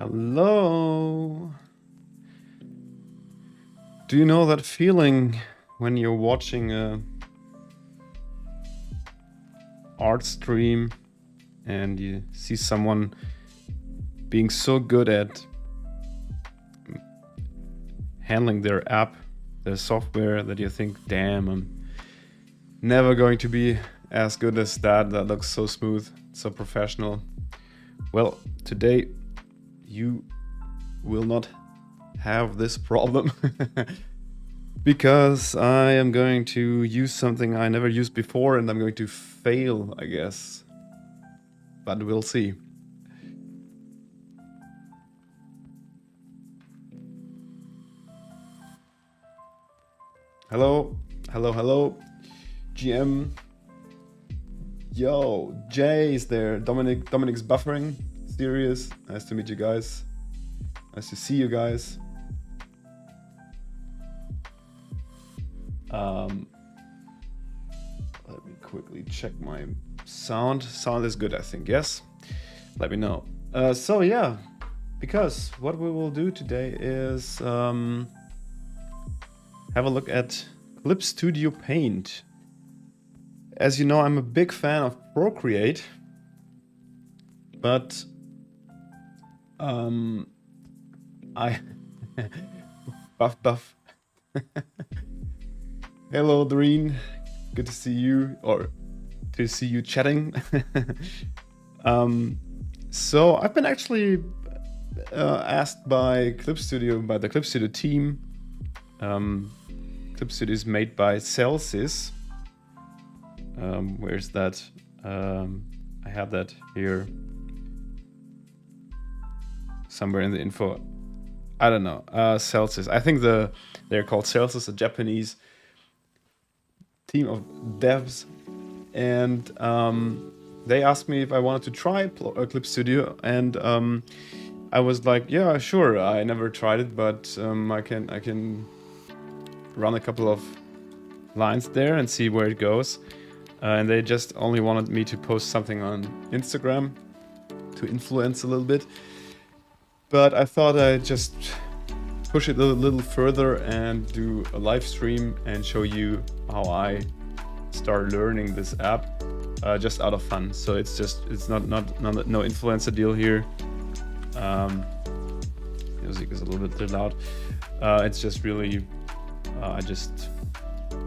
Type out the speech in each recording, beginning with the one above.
Hello. Do you know that feeling when you're watching a art stream and you see someone being so good at handling their app, their software, that you think, damn, I'm never going to be as good as that. That looks so smooth, so professional. Well, today you will not have this problem because I am going to use something I never used before and I'm going to fail, I guess. But we'll see. Hello, hello, hello. GM. Yo, Jay is there. Dominic's buffering. Serious. Nice to meet you guys. Nice to see you guys. Let me quickly check my sound. Sound is good, I think. Yes. Let me know. So yeah, because what we will do today is have a look at Clip Studio Paint. As you know, I'm a big fan of Procreate, but I buff. Hello, Doreen. Good to see you, or to see you chatting. So I've been actually asked by Clip Studio, by the Clip Studio team. Clip Studio is made by Celsys. Where's that? I have that here somewhere in the info. I don't know. Celsys. I think they're called Celsys, a Japanese team of devs, and they asked me if I wanted to try Clip Studio, and I was like, yeah, sure. I never tried it, but I can run a couple of lines there and see where it goes. And they just only wanted me to post something on Instagram to influence a little bit. But I thought I'd just push it a little further and do a live stream and show you how I start learning this app just out of fun. So it's not no influencer deal here. Music is a little bit too loud. It's just really, I just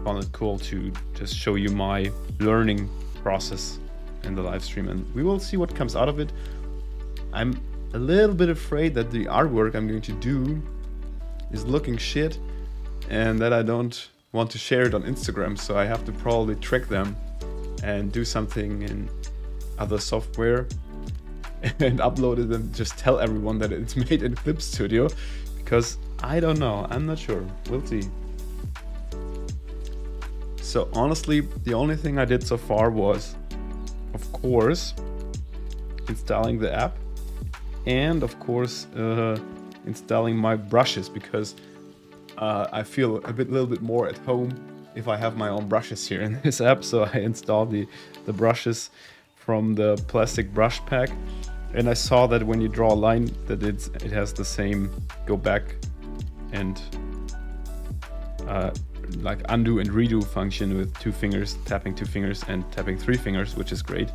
found it cool to just show you my learning process in the live stream, and we will see what comes out of it. I'm a little bit afraid that the artwork I'm going to do is looking shit and that I don't want to share it on Instagram, so I have to probably trick them and do something in other software and upload it and just tell everyone that it's made in Clip Studio, because I don't know, I'm not sure. We'll see. So honestly, the only thing I did so far was, of course, installing the app, and of course installing my brushes, because I feel a little bit more at home if I have my own brushes here in this app. So I installed the brushes from the plastic brush pack, and I saw that when you draw a line that it has the same go back and like undo and redo function with 2 fingers, tapping 2 fingers and tapping 3 fingers, which is great.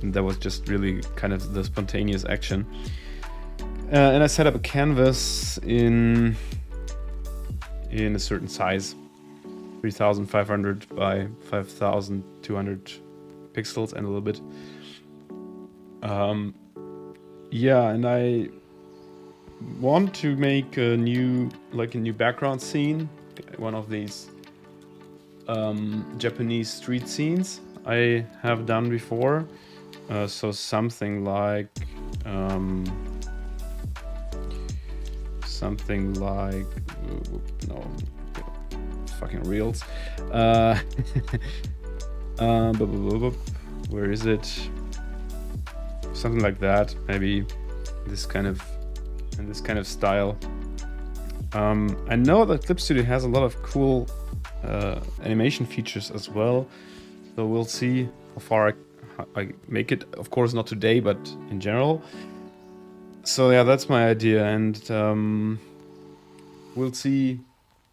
And that was just really kind of the spontaneous action. And I set up a canvas in a certain size, 3500 by 5200 pixels and a little bit. Yeah, and I want to make a new background scene, one of these Japanese street scenes I have done before. So something like no, fucking reels. Where is it? Something like that, maybe this kind of style. I know that Clip Studio has a lot of cool animation features as well, so we'll see how far I make it. Of course, not today, but in general. So yeah, that's my idea, and we'll see.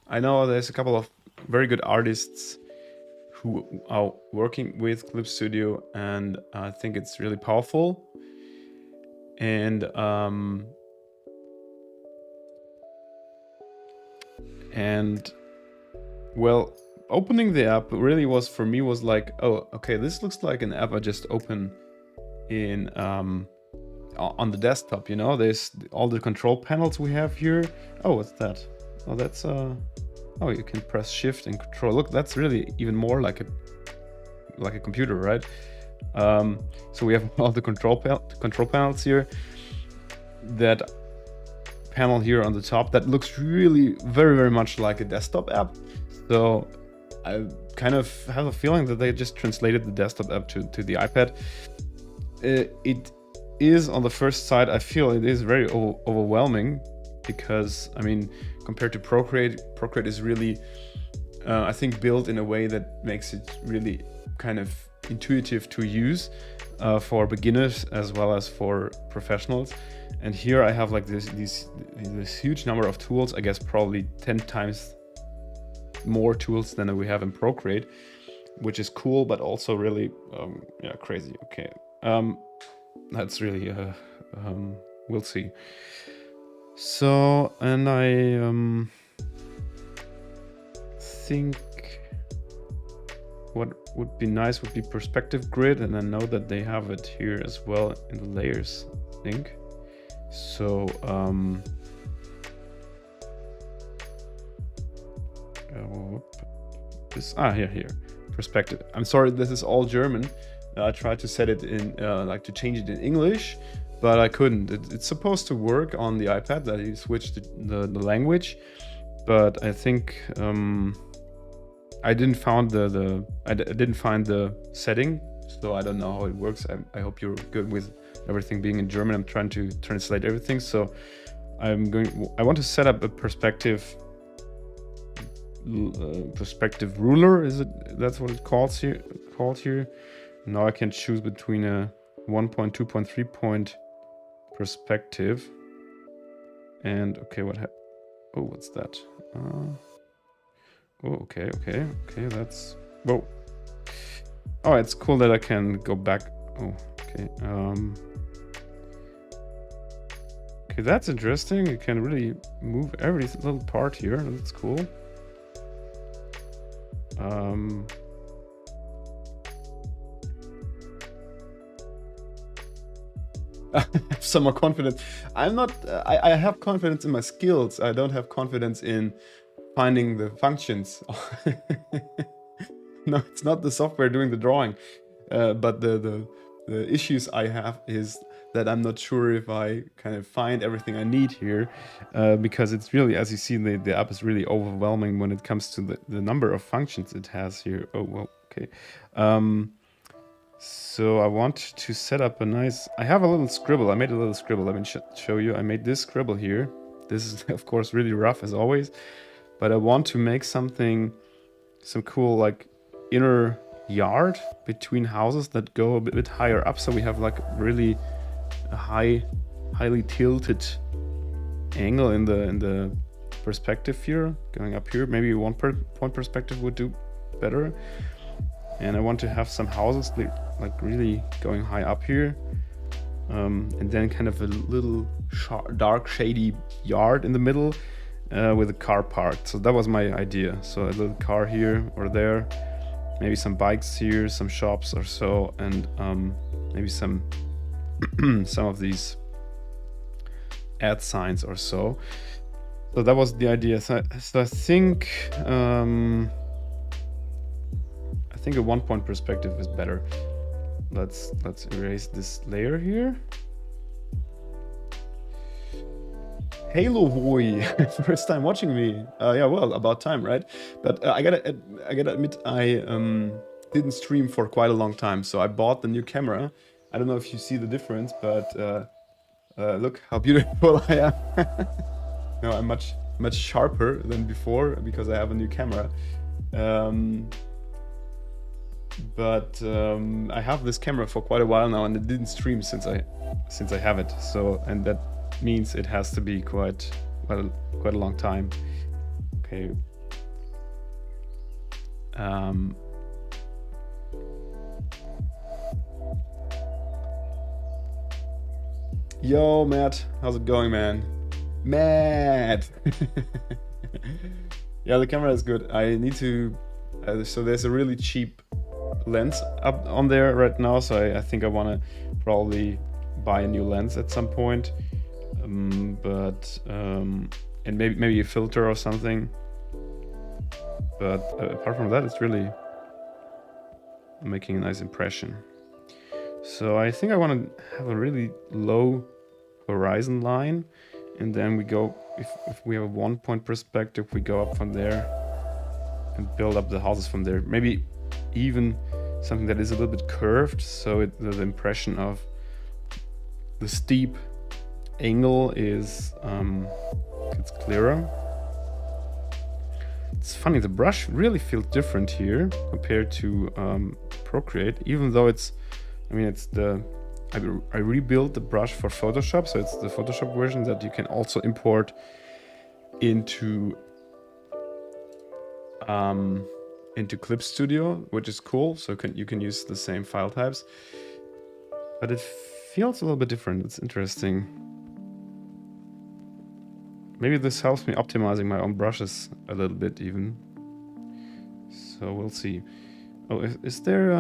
I know there's a couple of very good artists who are working with Clip Studio, and I think it's really powerful. And well, opening the app really was, for me, was like, oh, okay, this looks like an app I just open in on the desktop. You know, there's all the control panels we have here. Oh, what's that? Oh, that's oh, you can press shift and control. Look, that's really even more like a computer, right? So we have all the control panels here. That panel here on the top, that looks really very much like a desktop app. So I kind of have a feeling that they just translated the desktop app to the iPad. It is, on the first sight, I feel it is very overwhelming, because I mean, compared to Procreate is really I think built in a way that makes it really kind of intuitive to use for beginners as well as for professionals. And here I have like this huge number of tools, I guess probably 10 times more tools than we have in Procreate, which is cool, but also really yeah, crazy. Okay, that's really we'll see. So, and I think what would be nice would be perspective grid, and I know that they have it here as well in the layers, I think. So here, perspective. I'm sorry, this is all German. I tried to set it in like to change it in English, but I couldn't. It's supposed to work on the iPad, that you switch the language, but I think I didn't find I didn't find the setting, so I don't know how it works. I hope you're good with everything being in German. I'm trying to translate everything, so I want to set up a perspective ruler. Is it? That's what it called here. Now I can choose between a 1 point, 2 point, 3 point perspective. And okay, oh, what's that? Oh, okay, that's, whoa. Oh, it's cool that I can go back. Oh, okay. Okay, that's interesting. You can really move every little part here. That's cool. I have some more confidence. I'm not. I have confidence in my skills. I don't have confidence in finding the functions. No, it's not the software doing the drawing, but the issues I have is that I'm not sure if I kind of find everything I need here, because it's really, as you see, the app is really overwhelming when it comes to the number of functions it has here. Oh, well, okay. So I want to set up a nice, I have a little scribble. I made a little scribble. Let me show you. I made this scribble here. This is, of course, really rough as always, but I want to make some cool like inner yard between houses that go a bit higher up. So we have like really a highly tilted angle in the perspective here, going up here. Maybe 1 point perspective would do better. And I want to have some houses like really going high up here, and then kind of a little dark shady yard in the middle with a car parked. So that was my idea. So a little car here or there, maybe some bikes here, some shops or so, and maybe some of these ad signs or so. So that was the idea. So I think a 1 point perspective is better. Let's erase this layer here. Halo boy, first time watching me. Yeah, well, about time, right? But I gotta admit, I didn't stream for quite a long time, so I bought the new camera. I don't know if you see the difference, but look how beautiful I am. No, I'm much sharper than before because I have a new camera. But I have this camera for quite a while now, and it didn't stream since I have it. So, and that means it has to be quite a long time. Okay. Yo, Matt, how's it going, man? Matt! Yeah, the camera is good. I need to... so there's a really cheap lens up on there right now, so I think I want to probably buy a new lens at some point. And maybe a filter or something. But apart from that, it's really making a nice impression. So I think I want to have a really low horizon line, and then we go, if we have a 1-point perspective, we go up from there and build up the houses from there. Maybe even something that is a little bit curved, so the impression of the steep angle is gets clearer. It's funny, the brush really feels different here compared to Procreate, even though it's, I mean, it's I rebuilt the brush for Photoshop, so it's the Photoshop version that you can also import into Clip Studio, which is cool. So you can use the same file types, but it feels a little bit different. It's interesting. Maybe this helps me optimizing my own brushes a little bit even. So we'll see. Oh, is there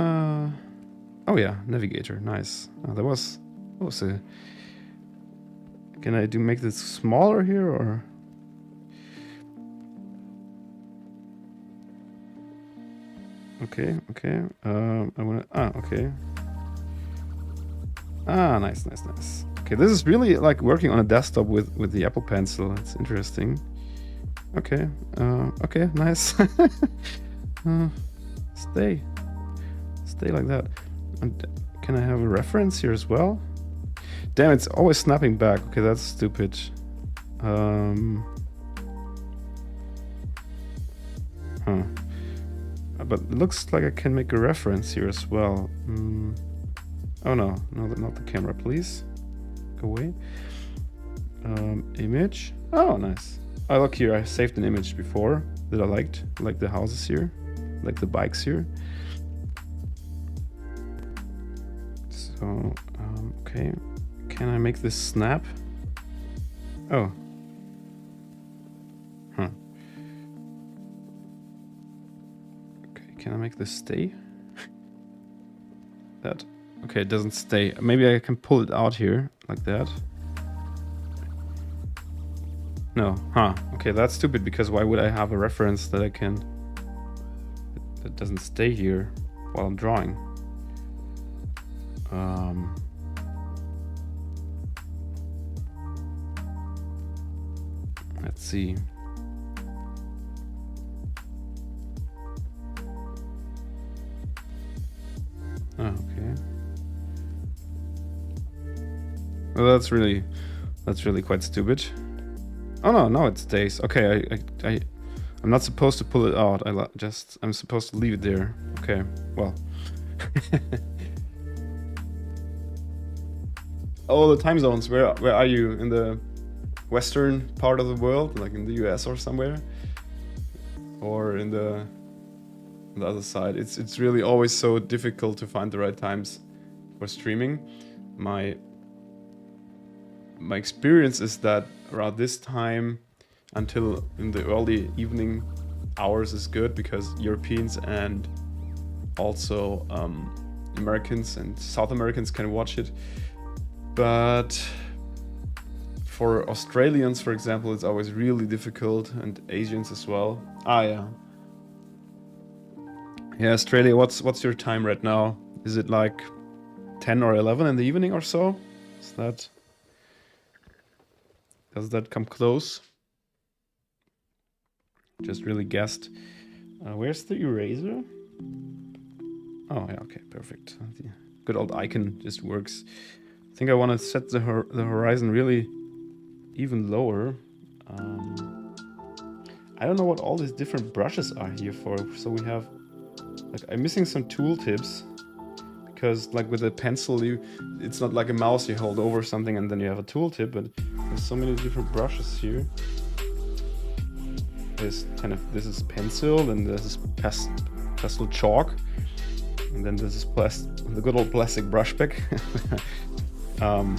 oh yeah, navigator, nice. Oh, that was a... Can I make this smaller here, or? Okay. I wanna, okay. Nice. Okay, this is really like working on a desktop with the Apple Pencil. It's interesting. Okay, okay, nice. Stay like that. And can I have a reference here as well? Damn, it's always snapping back. Okay, that's stupid. But it looks like I can make a reference here as well. Oh no, not the camera, please. Go away. Image. Oh, nice. Oh, look here, I saved an image before that I liked. Like the houses here, like the bikes here. So, okay. Can I make this snap? Oh. Huh. Okay, can I make this stay? That. Okay, it doesn't stay. Maybe I can pull it out here, like that. No, huh. Okay, that's stupid, because why would I have a reference that I can... that doesn't stay here while I'm drawing? Let's see. Oh, okay. Well, that's really quite stupid. Oh no, it stays. Okay, I'm not supposed to pull it out. I'm supposed to leave it there. Okay, well. Oh, the time zones. Where are you? In the western part of the world, like in the US or somewhere, or on the other side? It's really always so difficult to find the right times for streaming. My experience is that around this time until in the early evening hours is good, because Europeans and also Americans and South Americans can watch it. But for Australians, for example, it's always really difficult, and Asians as well. Yeah. Yeah, Australia, what's your time right now? Is it like 10 or 11 in the evening or so? Does that come close? Just really guessed. Where's the eraser? Oh yeah, okay, perfect. The good old icon just works. I think I want to set the horizon really even lower. I don't know what all these different brushes are here for. So we have, like, I'm missing some tool tips, because like with a pencil, it's not like a mouse you hold over something and then you have a tooltip, but there's so many different brushes here. There's this is pencil, and this is pastel chalk, and then this is the good old plastic brush pick. Well.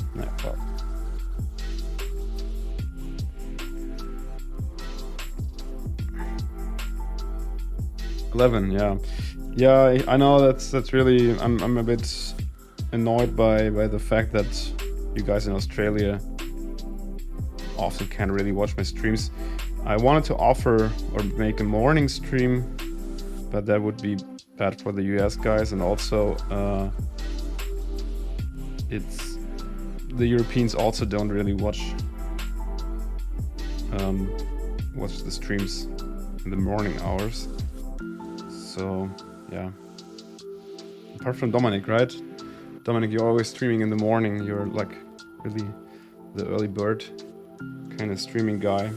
11, yeah. I know that's really. I'm a bit annoyed by the fact that you guys in Australia often can't really watch my streams. I wanted to offer or make a morning stream, but that would be bad for the US guys, and also it's the Europeans also don't really watch the streams in the morning hours. So yeah, apart from Dominic, right? Dominic, you're always streaming in the morning. You're like really the early bird kind of streaming guy.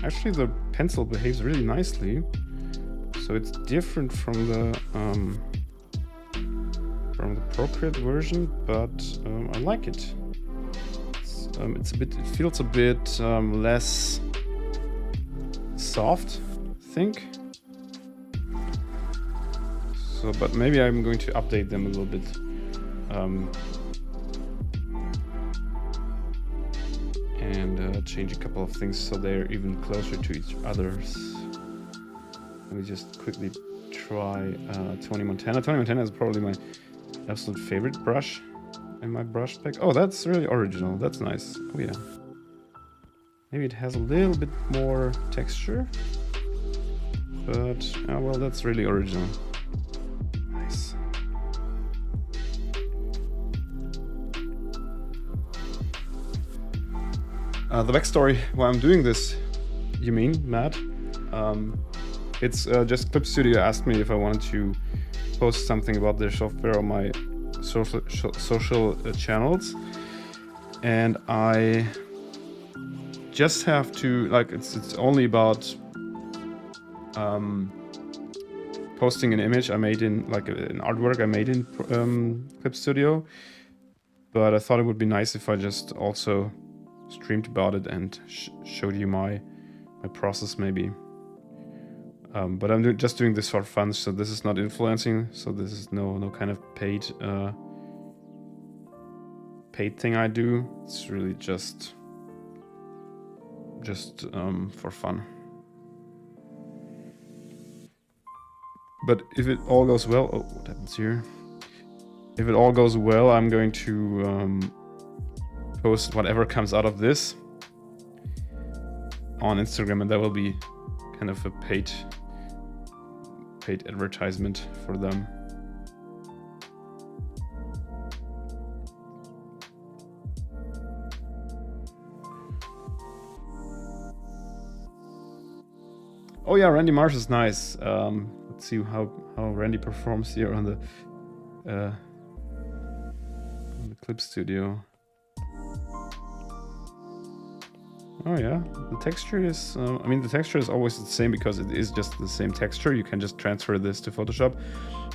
Actually, the pencil behaves really nicely, so it's different from the Procreate version, but I like it. It feels a bit less soft, I think. So, but maybe I'm going to update them a little bit. And change a couple of things so they're even closer to each other's. Let me just quickly try Tony Montana. Tony Montana is probably my absolute favorite brush in my brush pack. Oh, that's really original. That's nice. Oh yeah. Maybe it has a little bit more texture, but well, that's really original. Nice. The backstory why I'm doing this, you mean, Matt? It's just Clip Studio asked me if I wanted to post something about their software on my social channels, and I just have to, like, it's only about posting an image I made in, like, an artwork I made in Clip Studio, but I thought it would be nice if I just also streamed about it and showed you my process maybe. But I'm just doing this for fun, so this is not influencing, so this is no kind of paid thing I do. It's really just for fun. But if it all goes well, oh, what happens here? If it all goes well, I'm going to post whatever comes out of this on Instagram, and that will be kind of a paid advertisement for them. Oh yeah, Randy Marsh is nice. Let's see how Randy performs here on the Clip Studio. Oh yeah, the texture is, I mean, the texture is always the same because it is just the same texture. You can just transfer this to Photoshop.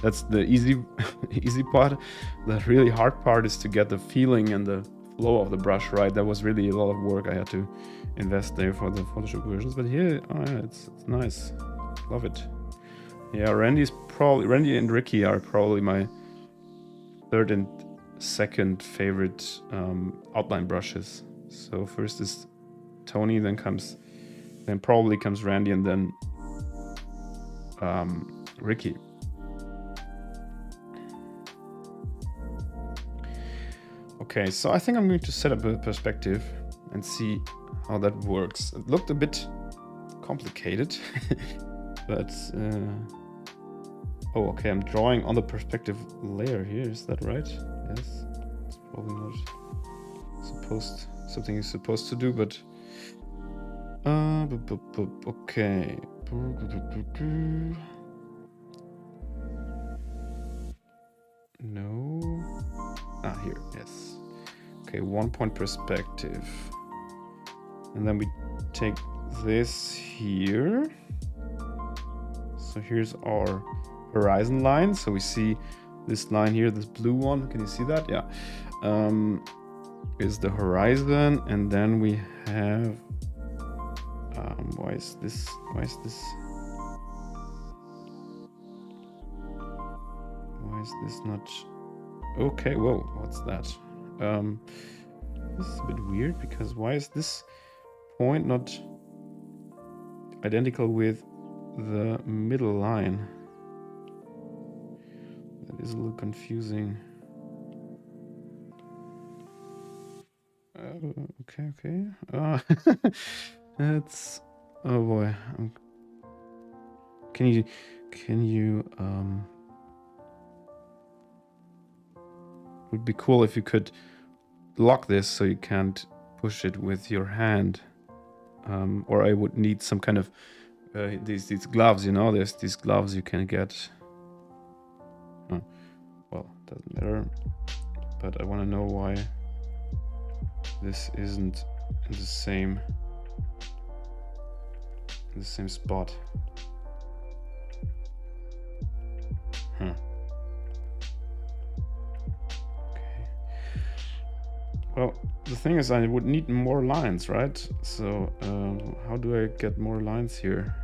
That's the easy part. The really hard part is to get the feeling and the flow of the brush right. That was really a lot of work I had to invest there for the Photoshop versions. But here, oh yeah, it's nice. Love it. Yeah, Randy and Ricky are probably my third and second favorite outline brushes. So first is Tony, then probably comes Randy, and then Ricky. Okay, so I think I'm going to set up a perspective and see how that works. It looked a bit complicated, but oh, okay, I'm drawing on the perspective layer here. Is that right? Yes, it's probably not something you're supposed to do, but Okay. No. Here, yes. Okay, 1 point perspective. And then we take this here. So here's our horizon line. So we see this line here, this blue one. Can you see that? Yeah. Is the horizon, and then we have why is this not okay? Whoa, what's that? This is a bit weird, because why is this point not identical with the middle line? That is a little confusing. Okay. That's, oh boy. Can you would be cool if you could lock this so you can't push it with your hand, or I would need some kind of these gloves, you know. There's these gloves you can get. Well, doesn't matter, but I want to know why this isn't in the same spot. Okay. Well, the thing is, I would need more lines, right? So how do I get more lines here?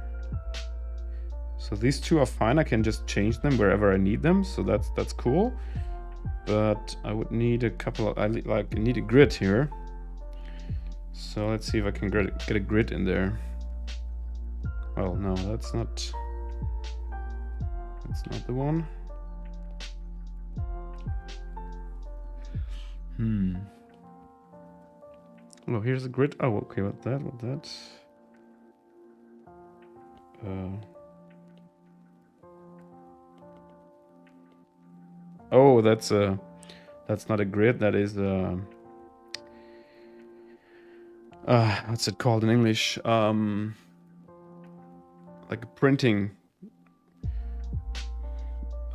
So these two are fine. I can just change them wherever I need them. So that's cool. But I would need a couple of, I need a grid here. So let's see if I can get a grid in there. Well, no, that's not the one. Oh, here's a grid. Oh, okay, what that? Oh, that's not a grid. That is what's it called in English? Like a printing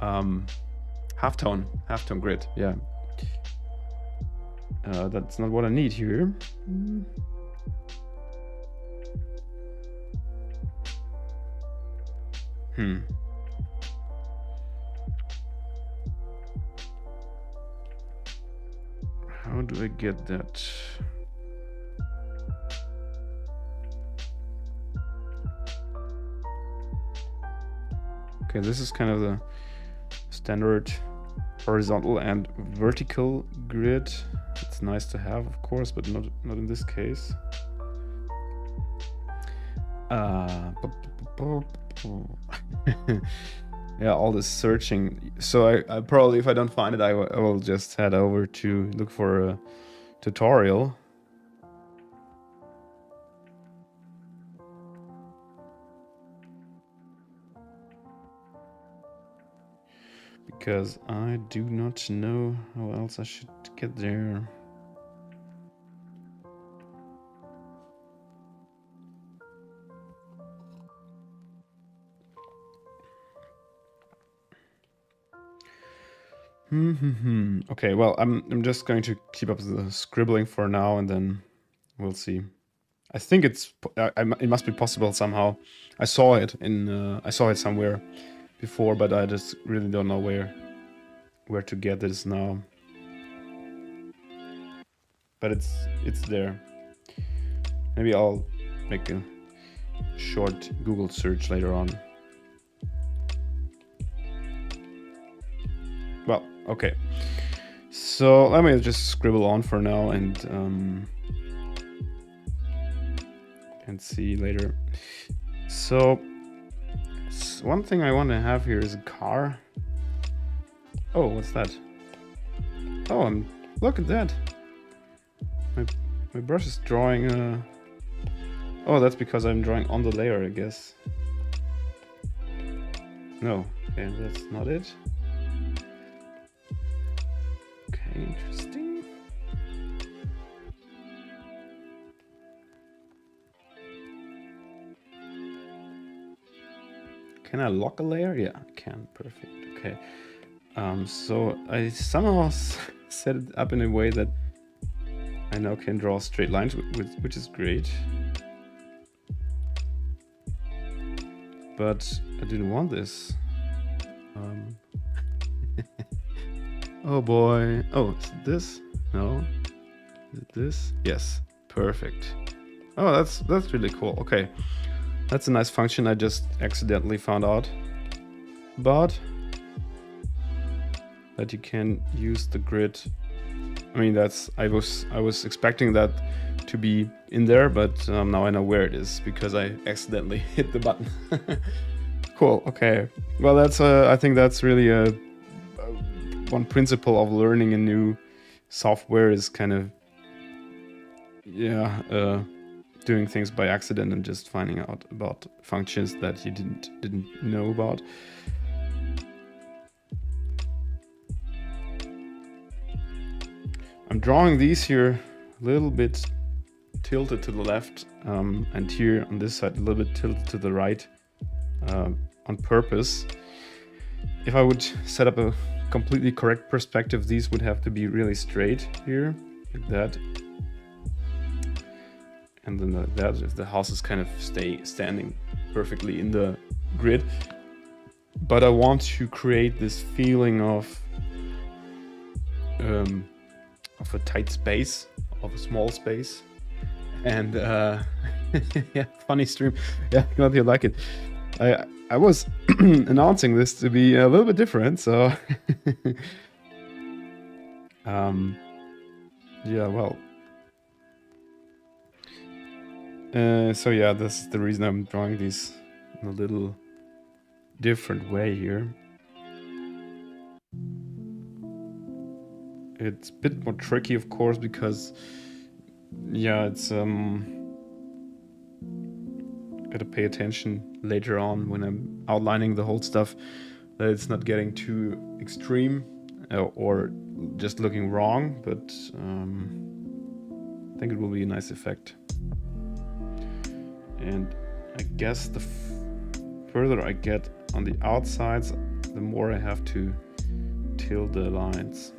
halftone grid. Yeah. That's not what I need here. How do I get that? Okay, this is kind of the standard horizontal and vertical grid. It's nice to have, of course, but not in this case. Yeah, all this searching. So I probably, if I don't find it, I will just head over to look for a tutorial. Because I do not know how else I should get there. Okay, well, I'm just going to keep up the scribbling for now, and then we'll see. I think it must be possible somehow. I saw it somewhere before, but I just really don't know where to get this now. But it's there. Maybe I'll make a short Google search later on. Well, okay. So let me just scribble on for now and see later. So one thing I want to have here is a car. Oh, what's that? Oh, look at that. My brush is drawing. Oh, that's because I'm drawing on the layer, I guess. No, okay, that's not it. Okay, interesting. Can I lock a layer? Yeah, I can. Perfect. Okay. So I somehow set it up in a way that I now can draw straight lines, which is great. But I didn't want this. Oh boy. Oh, is it this? No. Is it this? Yes. Perfect. Oh, that's really cool. Okay. That's a nice function I just accidentally found out about. That you can use the grid. I mean, I was expecting that to be in there, but now I know where it is because I accidentally hit the button. Cool. Okay. Well, that's I think that's really one principle of learning a new software is kind of doing things by accident and just finding out about functions that you didn't know about. I'm drawing these here a little bit tilted to the left, and here on this side a little bit tilted to the right, on purpose. If I would set up a completely correct perspective, these would have to be really straight here, like that. And then like that, if the houses kind of stay standing perfectly in the grid. But I want to create this feeling of a tight space, of a small space. And yeah, funny stream. Yeah, glad you like it. I was announcing this to be a little bit different, so yeah, well, so yeah, this is the reason I'm drawing these in a little different way here. It's a bit more tricky, of course, because yeah, it's gotta pay attention later on when I'm outlining the whole stuff that it's not getting too extreme or just looking wrong, but I think it will be a nice effect. And I guess the further I get on the outsides, the more I have to tilt the lines.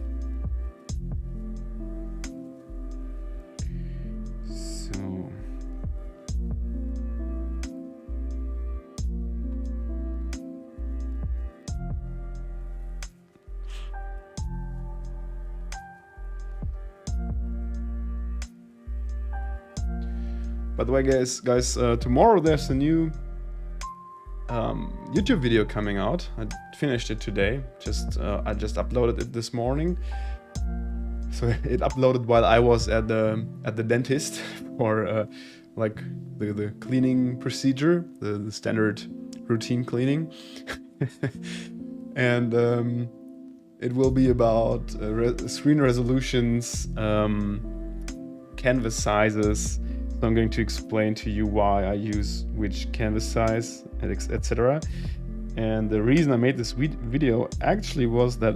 By the way, guys, tomorrow there's a new YouTube video coming out. I finished it today. I just uploaded it this morning. So it uploaded while I was at the dentist for like the cleaning procedure, the standard routine cleaning, and it will be about screen resolutions, canvas sizes. So I'm going to explain to you why I use which canvas size, etc. And the reason I made this video actually was that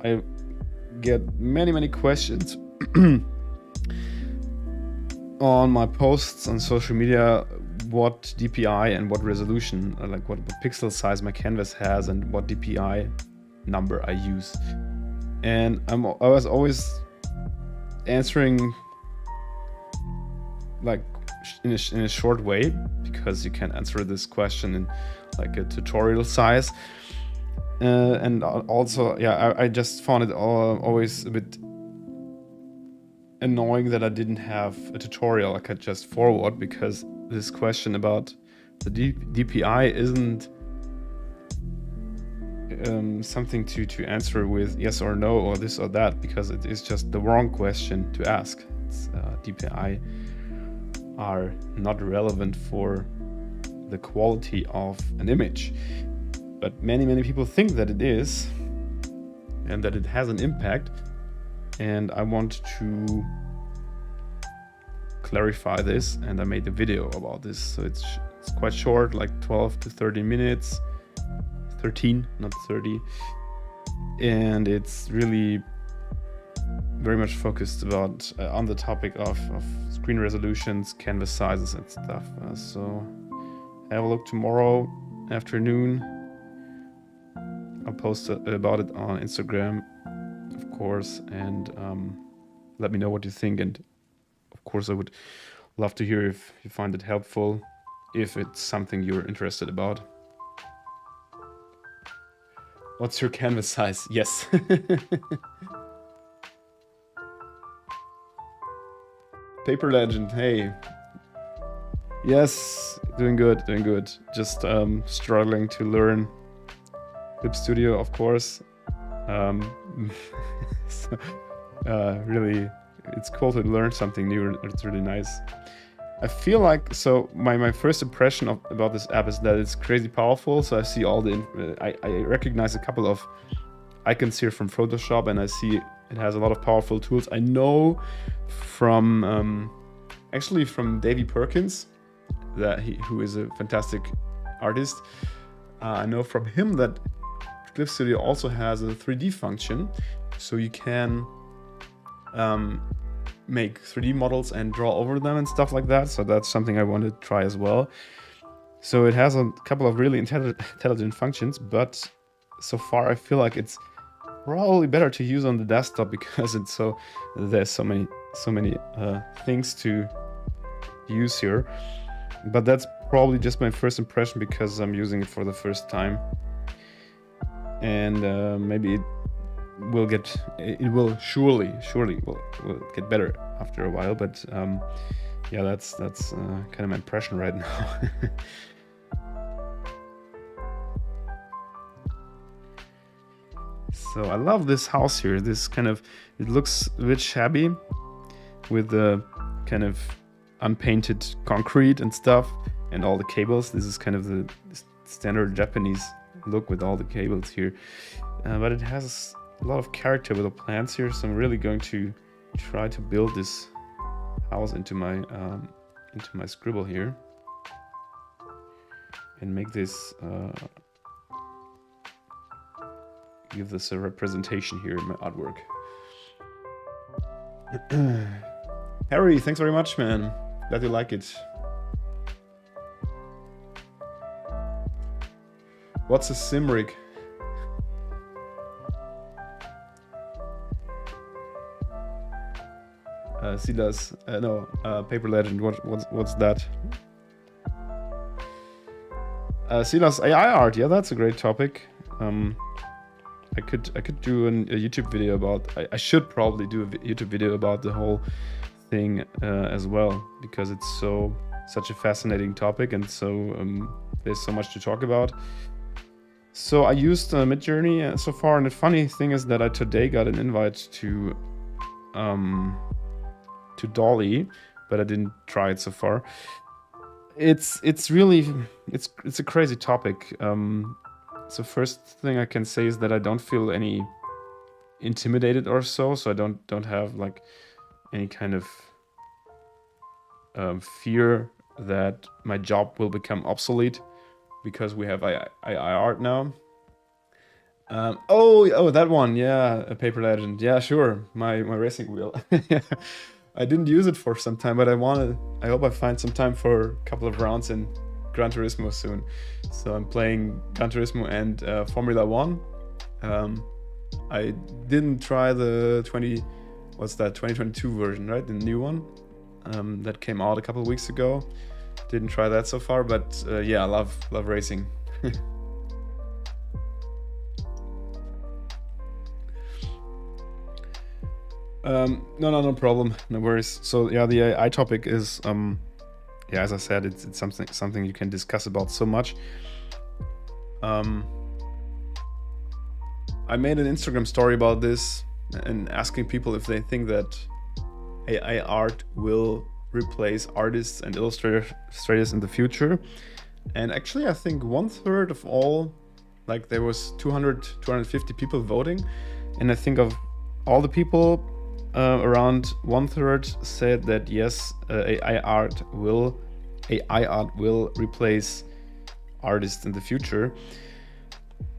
I get many questions on my posts on social media, what DPI and what resolution, like what pixel size my canvas has and what DPI number I use. And I was always answering like in a short way, because you can answer this question in like a tutorial size. And also, yeah, I just found it always a bit annoying that I didn't have a tutorial I could just forward, because this question about the DPI isn't something to answer with yes or no or this or that, because it is just the wrong question to ask. It's, DPI are not relevant for the quality of an image, but many people think that it is and that it has an impact, and I want to clarify this, and I made a video about this. So it's quite short, like 12 to 30 minutes, 13 not 30, and it's really very much focused about on the topic of screen resolutions, canvas sizes and stuff. So have a look tomorrow afternoon. I'll post about it on Instagram, of course, and let me know what you think. And of course, I would love to hear if you find it helpful, if it's something you're interested about. What's your canvas size? Yes. Paper Legend, hey. Yes, doing good, doing good. Just struggling to learn Clip Studio, of course. So, really, it's cool to learn something new. It's really nice. I feel like, so my first impression about this app is that it's crazy powerful. So I see all the, I recognize a couple of icons here from Photoshop, and I see it has a lot of powerful tools. I know from, actually from Davey Perkins, who is a fantastic artist. I know from him that Clip Studio also has a 3D function, so you can make 3D models and draw over them and stuff like that. So that's something I want to try as well. So it has a couple of really intelligent functions, but so far I feel like it's probably better to use on the desktop because it's there's so many things to use here. But that's probably just my first impression because I'm using it for the first time, and maybe it will surely will get better after a while. But yeah, that's kind of my impression right now. So I love this house here. This kind of, it looks a bit shabby with the kind of unpainted concrete and stuff and all the cables. This is kind of the standard Japanese look with all the cables here, but it has a lot of character with the plants here. So I'm really going to try to build this house into my scribble here and make this give this a representation here in my artwork. Harry, thanks very much, man. Glad you like it. What's a Simrig? Silas, no, Paper Legend. What's that? Silas AI art. Yeah, that's a great topic. I could do a YouTube video about. I should probably do a YouTube video about the whole thing as well, because it's such a fascinating topic, and so there's so much to talk about. So I used Midjourney so far, and the funny thing is that I today got an invite to Dolly, but I didn't try it so far. It's really it's a crazy topic. So first thing I can say is that I don't feel any intimidated or so I don't have like any kind of fear that my job will become obsolete because we have AI art now. Oh, that one, yeah, a Paper Legend, yeah, sure, my racing wheel. Yeah. I didn't use it for some time, but I hope I find some time for a couple of rounds in Gran Turismo soon. So I'm playing Gran Turismo and Formula 1. I didn't try the 2022 version, right? The new one that came out a couple of weeks ago. Didn't try that so far, but yeah, I love racing. No problem, no worries. So yeah, the AI topic is yeah, as I said, it's something you can discuss about so much. I made an Instagram story about this and asking people if they think that AI art will replace artists and illustrators in the future. And actually, I think 1/3 of all, like there was 250 people voting, and I think of all the people, around 1/3 said that yes, AI art will replace artists in the future.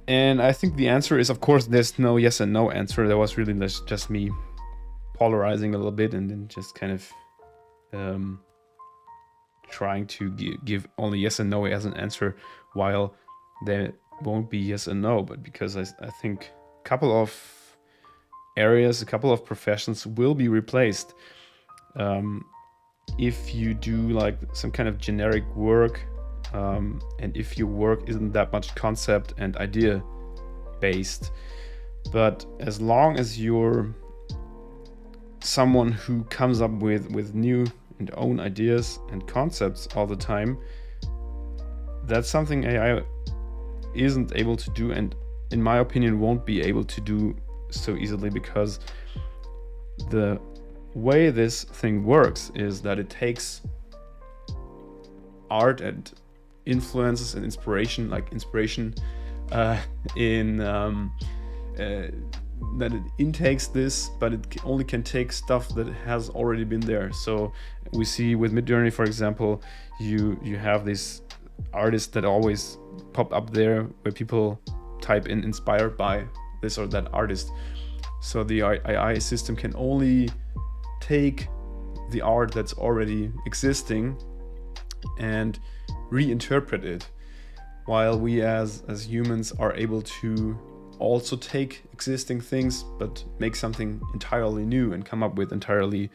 And I think the answer is, of course, there's no yes and no answer. That was really just me polarizing a little bit and then just kind of trying to give only yes and no as an answer, while there won't be yes and no, but because I think a couple of areas, a couple of professions will be replaced. If you do like some kind of generic work, and if your work isn't that much concept and idea based, but as long as you're someone who comes up with new and own ideas and concepts all the time, that's something AI isn't able to do, and in my opinion won't be able to do so easily, because the way this thing works is that it takes art and influences and inspiration, like inspiration in that it intakes this, but it only can take stuff that has already been there. So we see with Midjourney, for example, you have these artists that always pop up there where people type in inspired by this or that artist. So the AI system can only take the art that's already existing and reinterpret it, while we as humans are able to also take existing things but make something entirely new and come up with entirely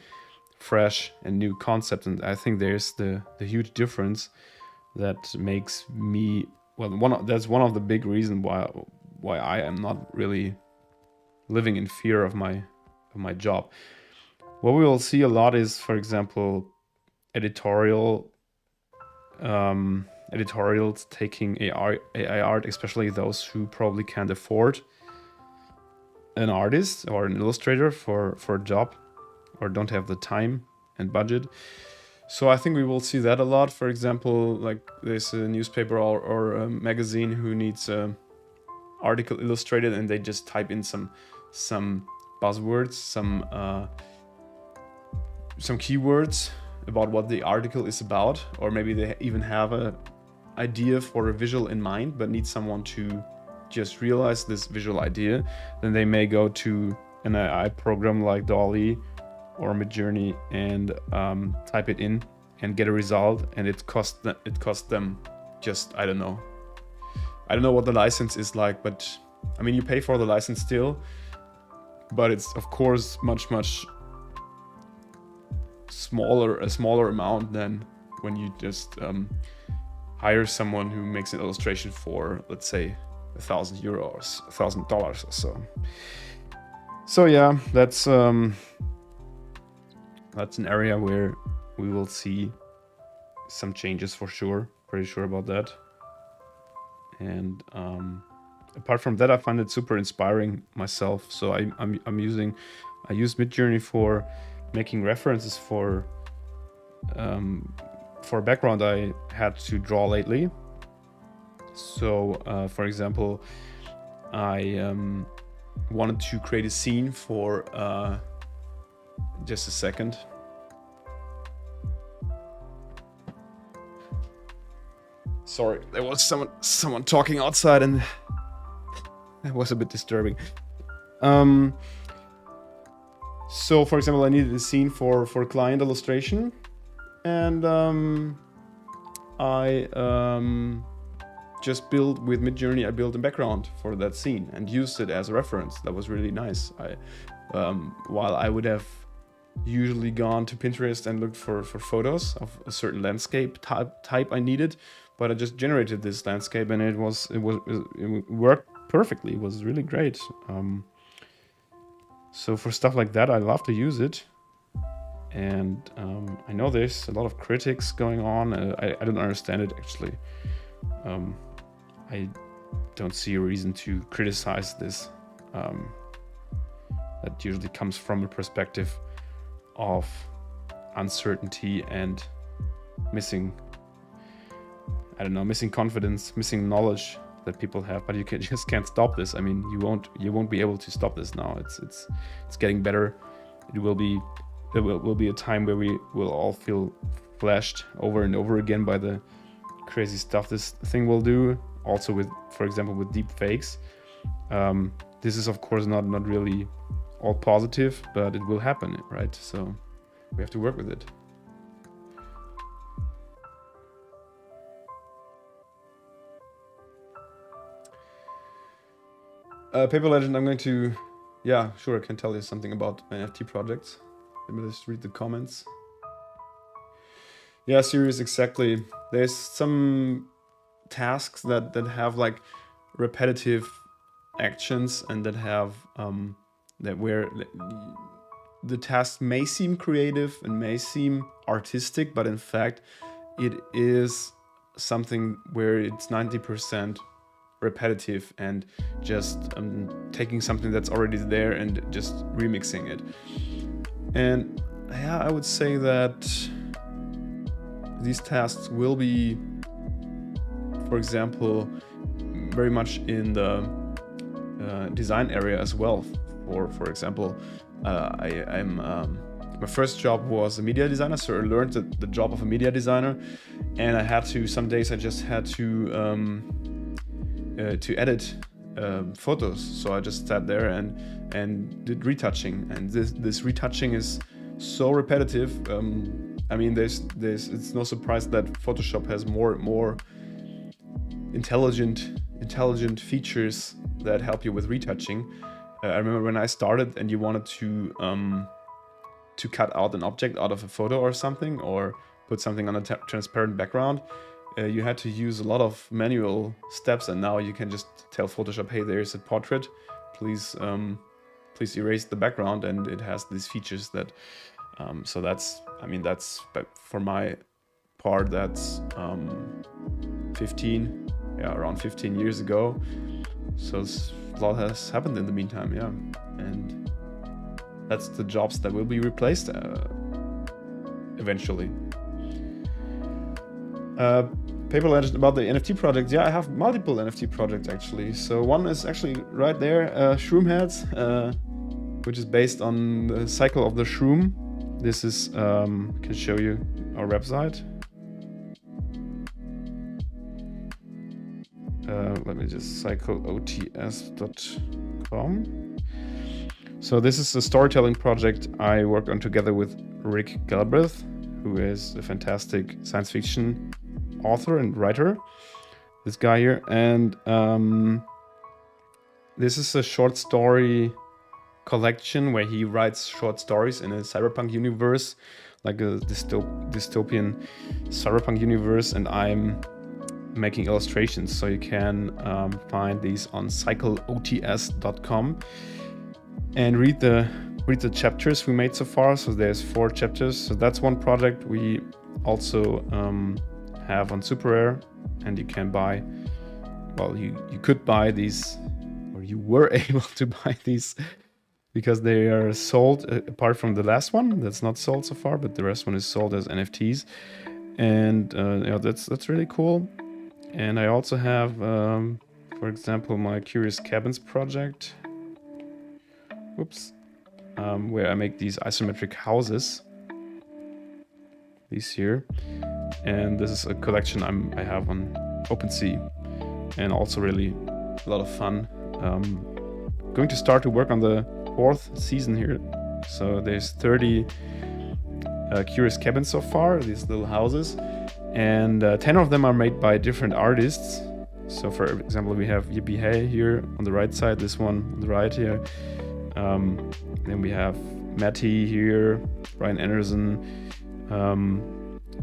fresh and new concepts. And I think there's the huge difference that makes me, well, that's one of the big reasons why I am not really living in fear of my job. What we will see a lot is, for example, editorials taking AI art, especially those who probably can't afford an artist or an illustrator for a job, or don't have the time and budget. So I think we will see that a lot. For example, like there's a newspaper or a magazine who needs an article illustrated, and they just type in some buzzwords, some keywords about what the article is about, or maybe they even have a idea for a visual in mind but need someone to just realize this visual idea. Then they may go to an AI program like DALL-E or Midjourney and type it in and get a result, and it costs them just, I don't know what the license is like, but I mean, you pay for the license still, but it's of course much a smaller amount than when you just hire someone who makes an illustration for, let's say, €1,000 or $1,000 or so. So yeah, that's an area where we will see some changes for sure. Pretty sure about that. And apart from that, I find it super inspiring myself. So I use Midjourney for making references for a background I had to draw lately. So for example, I wanted to create a scene for just a second. Sorry, there was someone talking outside, and that was a bit disturbing. So for example, I needed a scene for a client illustration, and I just built with Midjourney. I built a background for that scene and used it as a reference. That was really nice. While I would have usually gone to Pinterest and looked for photos of a certain landscape type I needed, but I just generated this landscape, and it worked perfectly. It was really great. So for stuff like that, I love to use it. And I know there's a lot of critics going on. I don't understand it, actually. I don't see a reason to criticize this. That usually comes from a perspective of uncertainty and missing confidence, missing knowledge that people have. But you just can't stop this. I mean, you won't be able to stop this now. It's getting better. There will be a time where we will all feel flashed over and over again by the crazy stuff this thing will do. Also with, for example, with deep fakes. This is of course not really all positive, but it will happen, right? So we have to work with it. Paper Legend, I'm going to... Yeah, sure, I can tell you something about NFT projects. Let me just read the comments. Yeah, serious, exactly. There's some tasks that have like repetitive actions and that have that where the task may seem creative and may seem artistic, but in fact it is something where it's 90% repetitive and just taking something that's already there and just remixing it. And yeah, I would say that these tasks will be, for example, very much in the design area as well. For example, my first job was a media designer, so I learned the job of a media designer, and I had to, some days I just had to edit photos. So I just sat there and did retouching, and this retouching is so repetitive. I mean, it's no surprise that Photoshop has more intelligent features that help you with retouching. I remember when I started and you wanted to cut out an object out of a photo or something, or put something on a transparent background, you had to use a lot of manual steps, and now you can just tell Photoshop, hey, there's a portrait, please erase the background, and it has these features that so that's, I mean, that's, for my part, that's 15, yeah, around 15 years ago. So a lot has happened in the meantime, yeah. And that's the jobs that will be replaced eventually. Paper Legend, about the NFT project. Yeah, I have multiple NFT projects actually. So one is actually right there, Shroom Heads, which is based on the cycle of the shroom. This is, I can show you our website. Let me just cycleots.com. So this is a storytelling project I worked on together with Rick Galbraith, who is a fantastic science fiction author and writer. This guy here, and this is a short story collection where he writes short stories in a cyberpunk universe, like a dystopian cyberpunk universe, and I'm making illustrations. So you can find these on cycleots.com and read the chapters we made so far. So there's 4 chapters. So that's one project we also have on SuperRare, and you can buy, well, you could buy these, or you were able to buy these, because they are sold, apart from the last one that's not sold so far, but the rest one is sold as NFTs, and yeah, that's really cool. And I also have, for example, my Curious Cabins project, where I make these isometric houses, these here, and this is a collection I have on OpenSea, and also really a lot of fun. Going to start to work on the 4th season here. So there's 30 Curious Cabins so far, these little houses, and 10 of them are made by different artists. So for example, we have Yippee Hey here on the right side, this one on the right here. Then we have Matty here, Brian Anderson,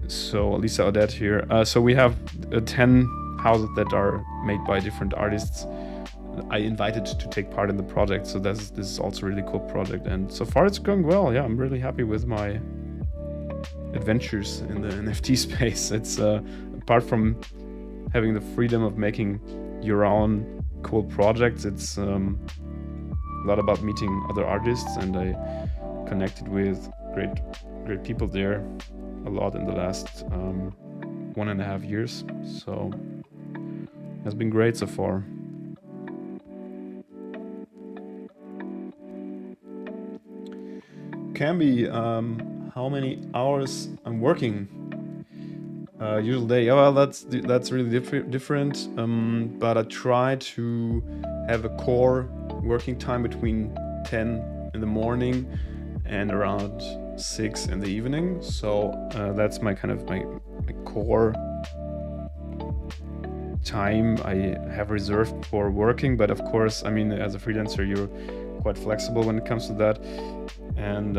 so Lisa Odette here. So we have 10 houses that are made by different artists I invited to take part in the project. So this is also a really cool project, and so far it's going well. Yeah, I'm really happy with my adventures in the NFT space. It's apart from having the freedom of making your own cool projects, it's a lot about meeting other artists, and I connected with great people there a lot in the last 1.5 years. So it has been great so far. Can be how many hours I'm working usual day. Yeah, well, that's really different. But I try to have a core working time between 10 in the morning and around 6 in the evening. So that's my kind of my core time I have reserved for working. But of course, I mean, as a freelancer, you're quite flexible when it comes to that. And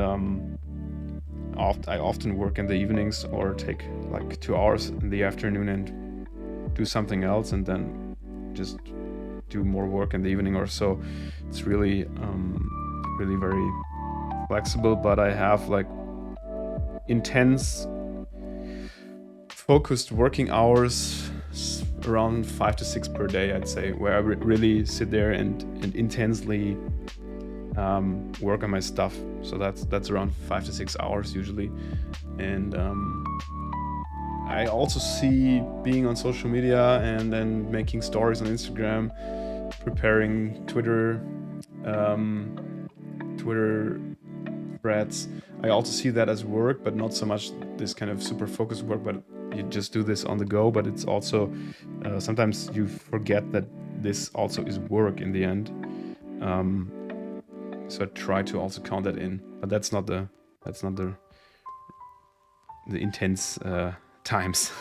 I often work in the evenings or take like 2 hours in the afternoon and do something else, and then just do more work in the evening or so. It's really really very flexible, but I have like intense focused working hours around 5 to 6 per day, I'd say, where I really sit there and intensely work on my stuff. So that's around 5 to 6 hours usually. And I also see being on social media and then making stories on Instagram, preparing Twitter threads. I also see that as work, but not so much this kind of super focused work, but you just do this on the go. But it's also sometimes you forget that this also is work in the end. So I try to also count that in, but that's not the intense times.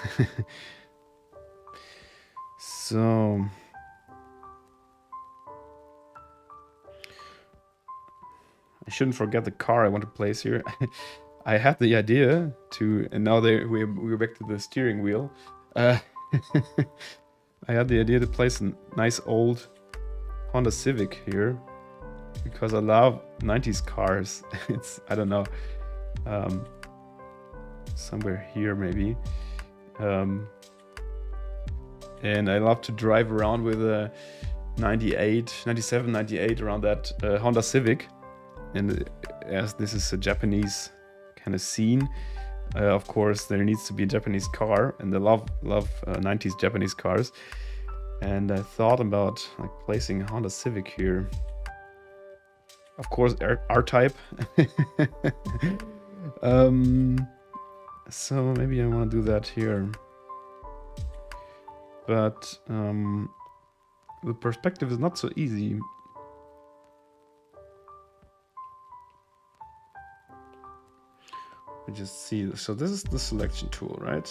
So I shouldn't forget the car I want to place here. I had the idea to, and now we're back to the steering wheel. I had the idea to place a nice old Honda Civic here because I love 90s cars. It's, I don't know, somewhere here maybe. And I love to drive around with a 97, 98, around that Honda Civic. And as this is a Japanese kind of scene, of course there needs to be a Japanese car, and I love 90s Japanese cars. And I thought about like placing a Honda Civic here. Of course, R-Type. So maybe I want to do that here. But the perspective is not so easy. We just see. So this is the selection tool, right?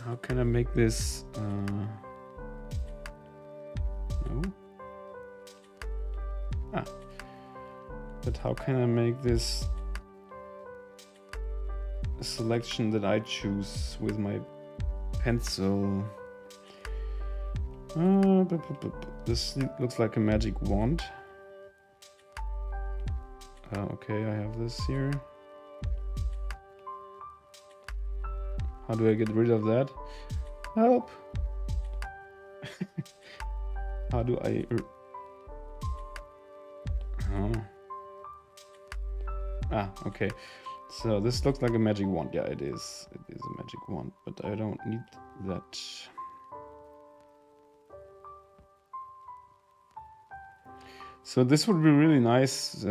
How can I make this? No. But how can I make this a selection that I choose with my pencil? This looks like a magic wand. Okay, I have this here. How do I get rid of that? Help! How do I... Oh. Okay. So this looks like a magic wand. Yeah, it is. It is a magic wand, but I don't need that. So this would be really nice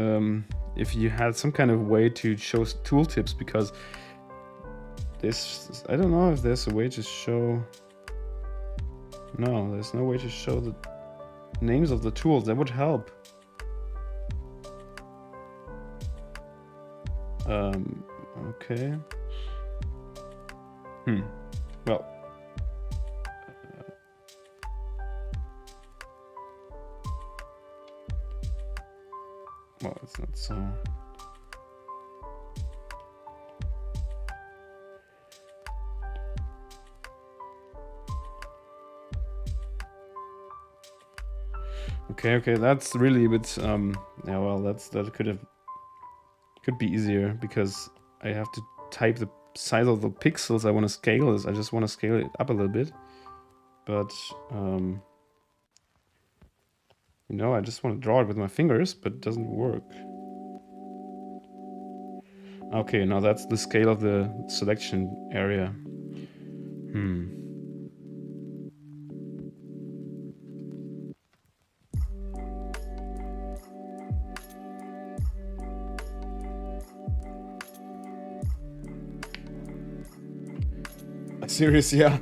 if you had some kind of way to show tooltips, because this, I don't know if there's a way to show. No, there's no way to show the names of the tools. That would help. Okay. Well. Well, it's not so. Okay, that's really a bit, yeah, well, that could be easier, because I have to type the size of the pixels I want to scale this. I just want to scale it up a little bit, but, you know, I just want to draw it with my fingers, but it doesn't work. Okay, now that's the scale of the selection area. Serious, yeah.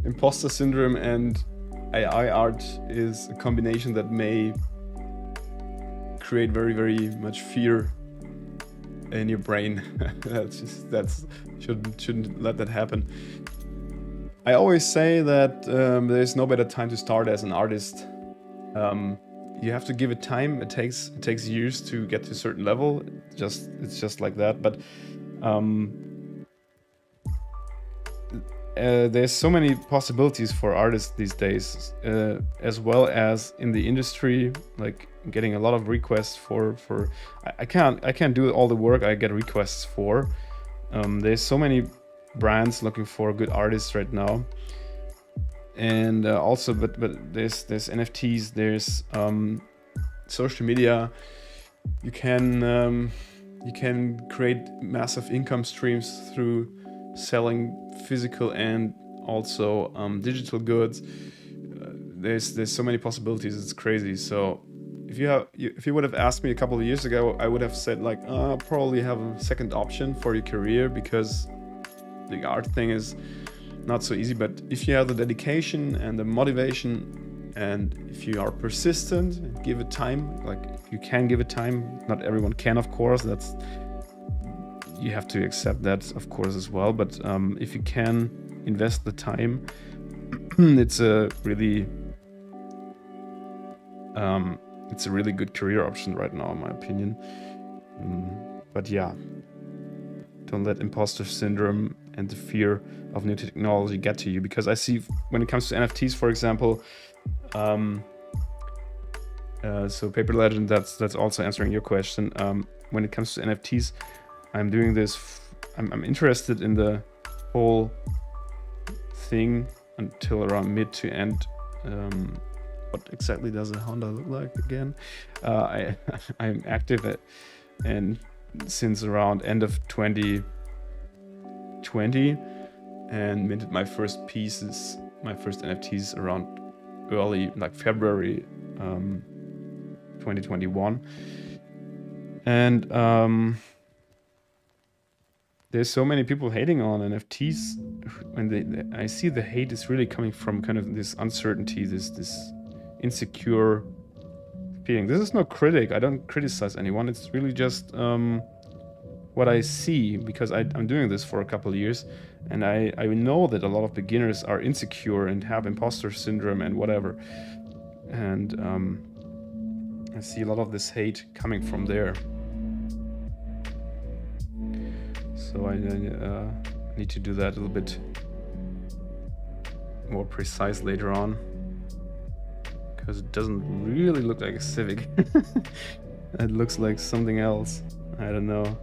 Imposter syndrome and AI art is a combination that may create very, very much fear in your brain. Shouldn't let that happen. I always say that there's no better time to start as an artist. You have to give it time. It takes years to get to a certain level. It's just like that. But there's so many possibilities for artists these days, as well as in the industry, like getting a lot of requests for I can't do all the work I get requests for. There's so many brands looking for good artists right now, and also but there's NFTs, there's social media. You can create massive income streams through selling physical and also digital goods. There's so many possibilities. It's crazy. So if you would have asked me a couple of years ago, I would have said like probably have a second option for your career, because the art thing is not so easy. But if you have the dedication and the motivation, and if you are persistent and give it time, like you can give it time. Not everyone can, of course. You have to accept that, of course, as well. But if you can invest the time, it's a really good career option right now, in my opinion. But yeah, don't let imposter syndrome and the fear of new technology get to you, because I see when it comes to NFTs, for example, so Paper Legend, that's also answering your question. When it comes to NFTs, I'm doing this. I'm interested in the whole thing until around mid to end. What exactly does a Honda look like again? I'm active and since around end of 2020, and minted my first NFTs around early, like February 2021, and there's so many people hating on NFTs, and I see the hate is really coming from kind of this uncertainty, this insecure feeling. This is no critic. I don't criticize anyone. It's really just what I see, because I'm doing this for a couple of years, and I know that a lot of beginners are insecure and have imposter syndrome and whatever, and I see a lot of this hate coming from there. So I need to do that a little bit more precise later on, because it doesn't really look like a Civic. It looks like something else. I don't know.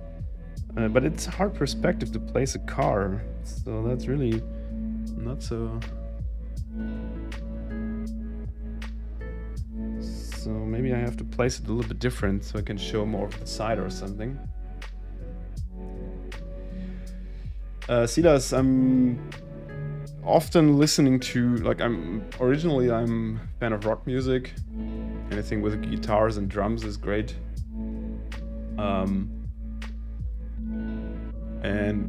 But it's a hard perspective to place a car, so that's really not so... So maybe I have to place it a little bit different so I can show more of the side or something. Silas, I'm often listening to, like, I'm a fan of rock music. Anything with guitars and drums is great.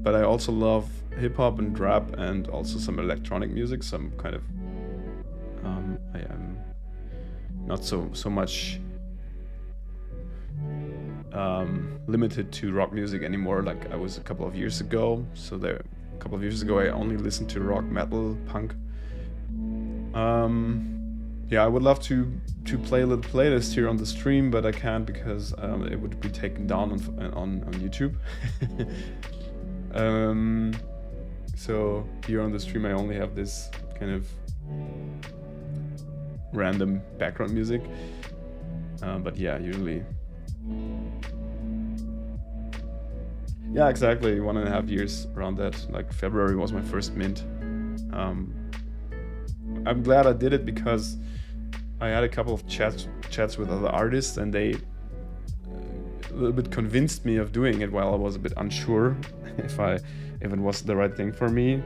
But I also love hip hop and rap, and also some electronic music. Some kind of I am not so much limited to rock music anymore, like I was a couple of years ago. So a couple of years ago I only listened to rock, metal, punk. Yeah, I would love to play a little playlist here on the stream, but I can't, because it would be taken down on YouTube. So here on the stream I only have this kind of random background music, but yeah, usually. Yeah, exactly, 1.5 years around that. Like February was my first mint. I'm glad I did it, because I had a couple of chats with other artists, and they a little bit convinced me of doing it while I was a bit unsure if it was the right thing for me,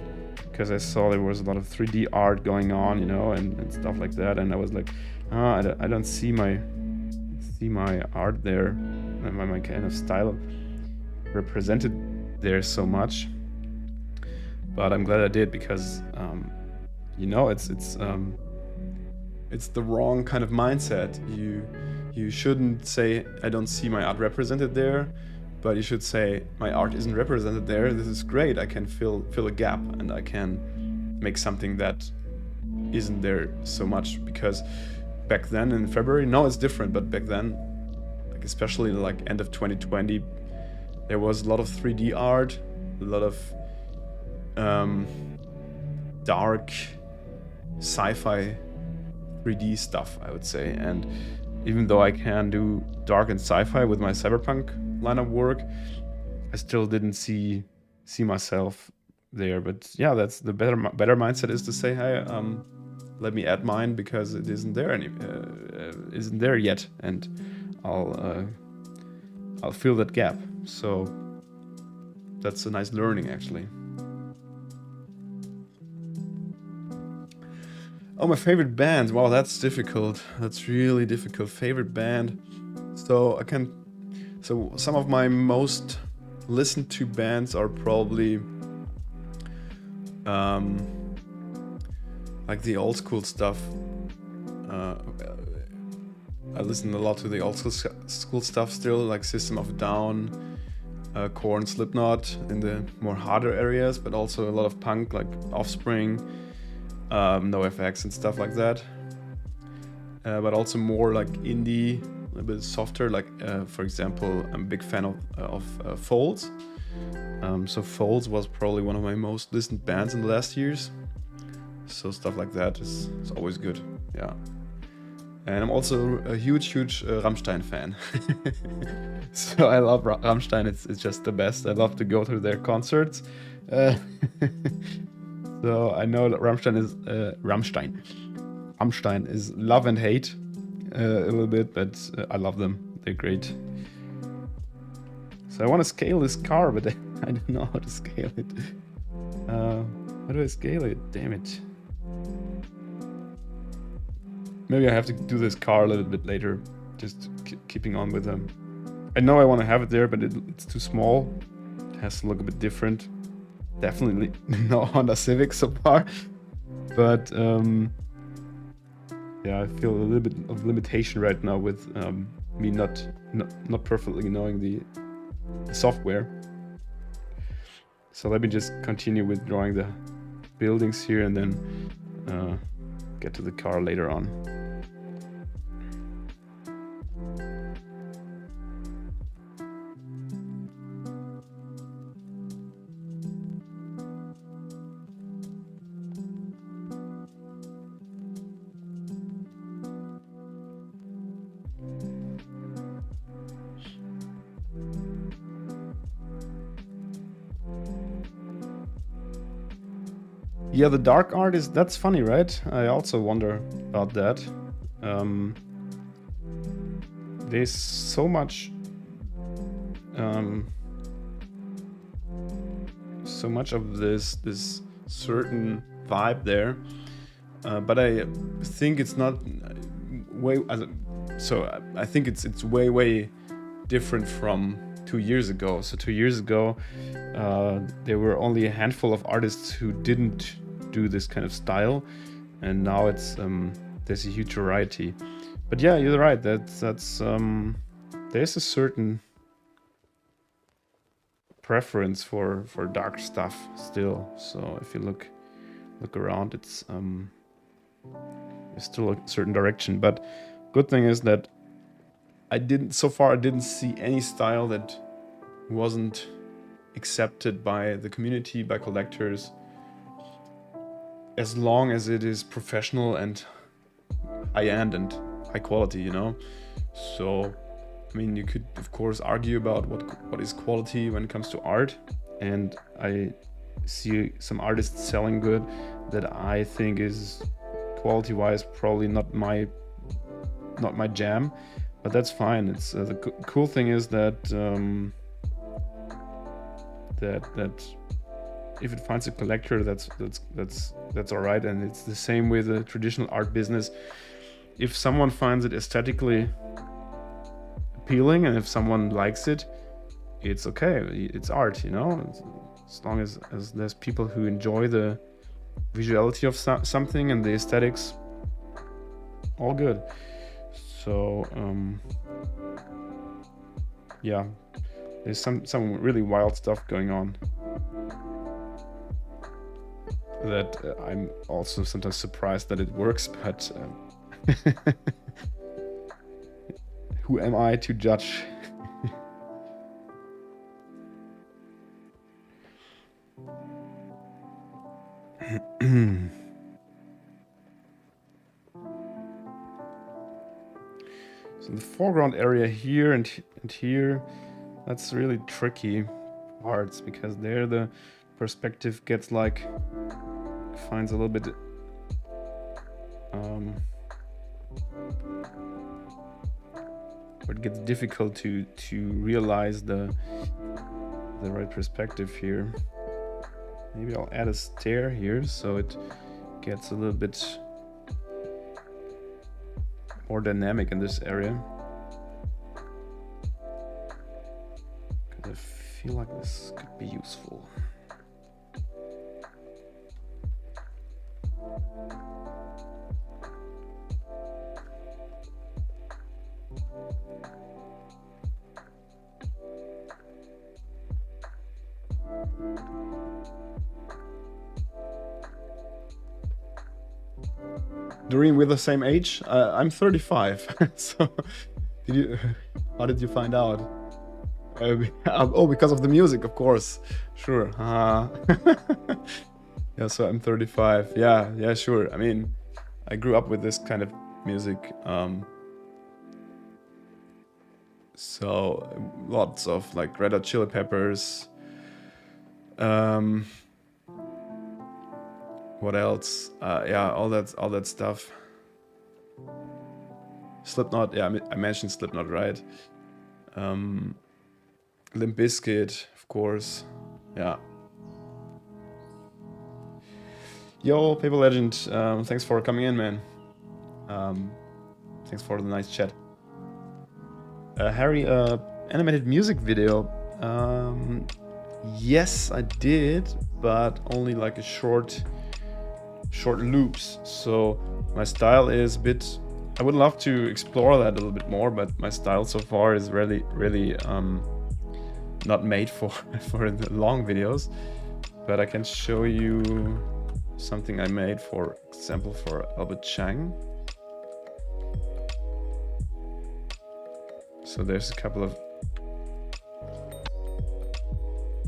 because I saw there was a lot of 3D art going on, and stuff like that, and I was like, I don't see my art there, and my kind of style represented there so much. But I'm glad I did, because it's the wrong kind of mindset. You shouldn't say I don't see my art represented there, but you should say my art isn't represented there. This is great. I can fill a gap, and I can make something that isn't there so much, because back then in February, now it's different, but back then, like especially like end of 2020, there was a lot of 3D art, a lot of dark sci-fi 3D stuff, I would say. And even though I can do dark and sci-fi with my cyberpunk line of work, I still didn't see myself there. But yeah, that's the better mindset, is to say, hey, let me add mine because it isn't there isn't there yet, and I'll fill that gap. So that's a nice learning, actually. Oh, my favorite band. Wow, that's difficult. That's really difficult. Favorite band. So some of my most listened to bands are probably like the old school stuff. I listen a lot to the old school stuff still, like System of a Down, Korn, Slipknot in the more harder areas, but also a lot of punk like Offspring, NoFX and stuff like that. But also more like indie, a little bit softer. Like for example, I'm a big fan of Folds. So Folds was probably one of my most listened bands in the last years. So stuff like that is always good. Yeah. And I'm also a huge Rammstein fan. So I love Rammstein. It's just the best. I love to go to their concerts. So I know that Rammstein is love and hate a little bit, but I love them. They're great. So I want to scale this car, but I don't know how to scale it. How do I scale it? Damn it. Maybe I have to do this car a little bit later, just keeping on with them. I know I want to have it there, but it's too small. It has to look a bit different. Definitely no Honda Civic so far. But yeah, I feel a little bit of limitation right now with me not perfectly knowing the software. So let me just continue with drawing the buildings here and then get to the car later on. Yeah, the dark art that's funny, right? I also wonder about that. There's so much of this certain vibe there, but I think it's not I think it's way different from 2 years ago. So 2 years ago, there were only a handful of artists who didn't do this kind of style, and now it's there's a huge variety. But yeah, you're right. That's there's a certain preference for dark stuff still. So if you look around, it's still a certain direction. But good thing is that I didn't see any style that wasn't accepted by the community, by collectors, as long as it is professional and high-end and high quality, you know. So I mean, you could of course argue about what is quality when it comes to art, and I see some artists selling good that I think is quality-wise probably not my jam, but that's fine. It's the cool thing is that that if it finds a collector, that's all right. And it's the same with the traditional art business. If someone finds it aesthetically appealing and if someone likes it, it's okay. It's art, you know. As long as there's people who enjoy the visuality of something and the aesthetics, all good. So yeah, there's some really wild stuff going on. that I'm also sometimes surprised that it works, but who am I to judge? So the foreground area here and here, that's really tricky parts, because there the perspective gets like, finds a little bit it gets difficult to realize the right perspective here. Maybe I'll add a stair here so it gets a little bit more dynamic in this area. Because I feel like this could be useful. Doreen, we're the same age. I'm 35. So, how did you find out? Oh, because of the music, of course. Sure. Yeah, so I'm 35. Yeah, sure. I mean, I grew up with this kind of music. So lots of like Red Hot Chili Peppers. What else? Yeah, all that stuff. Slipknot. Yeah, I mentioned Slipknot, right? Limp Bizkit, of course. Yeah. Yo, Paper Legend. Thanks for coming in, man. Thanks for the nice chat. Harry, animated music video. Yes, I did, but only like a short loops. So my style is a bit, I would love to explore that a little bit more, but my style so far is really not made for the long videos. But I can show you something I made, for example, for Albert Chang. So there's a couple of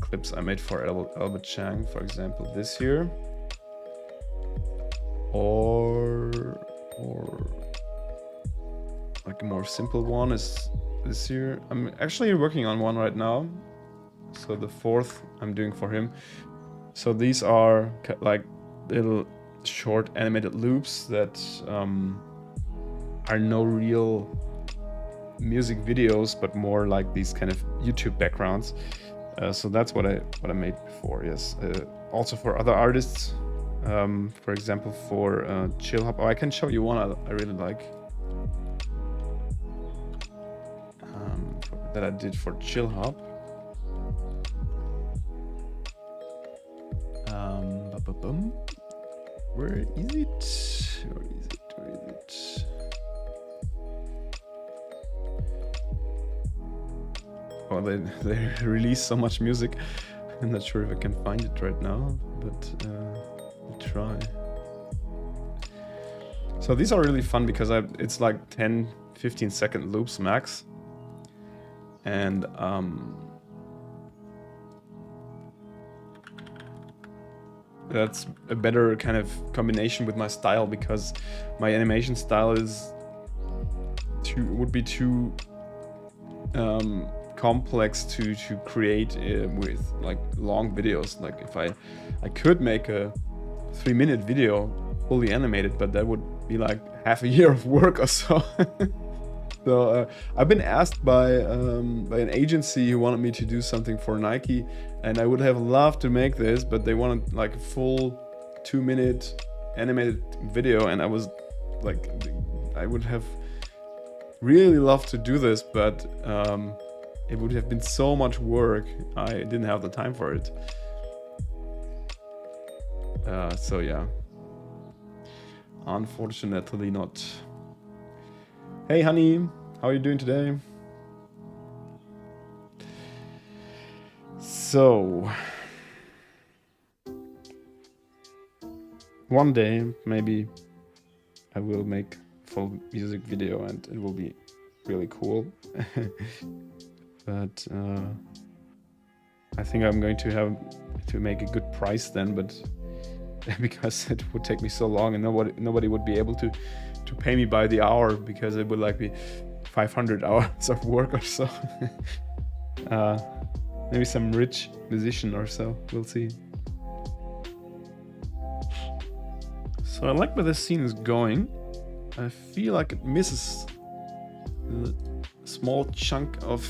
clips I made for Albert Chang, for example, this here. Or like a more simple one is this here. I'm actually working on one right now. So the fourth I'm doing for him. So these are like little short animated loops that are no real music videos, but more like these kind of YouTube backgrounds. So that's what I made before. Yes. Also for other artists. For example, for Chillhop. Oh, I can show you one I really like. That I did for Chillhop. Where is it? Where is it? Oh, they release so much music. I'm not sure if I can find it right now, but I'll try. So these are really fun because it's like 10-15 second loops max. And that's a better kind of combination with my style, because my animation style would be too complex to create with like long videos. Like if I could make a 3-minute video fully animated, but that would be like half a year of work or so. So I've been asked by an agency who wanted me to do something for Nike, and I would have loved to make this, but they wanted like a full 2-minute animated video, and I was like, I would have really loved to do this, but it would have been so much work. I didn't have the time for it. So yeah, unfortunately not. Hey honey, how are you doing today? So one day maybe I will make a full music video and it will be really cool. But I think I'm going to have to make a good price then, but because it would take me so long and nobody would be able to pay me by the hour, because it would like be 500 hours of work or so. Maybe some rich musician or so, we'll see. So I like where this scene is going. I feel like it misses a small chunk of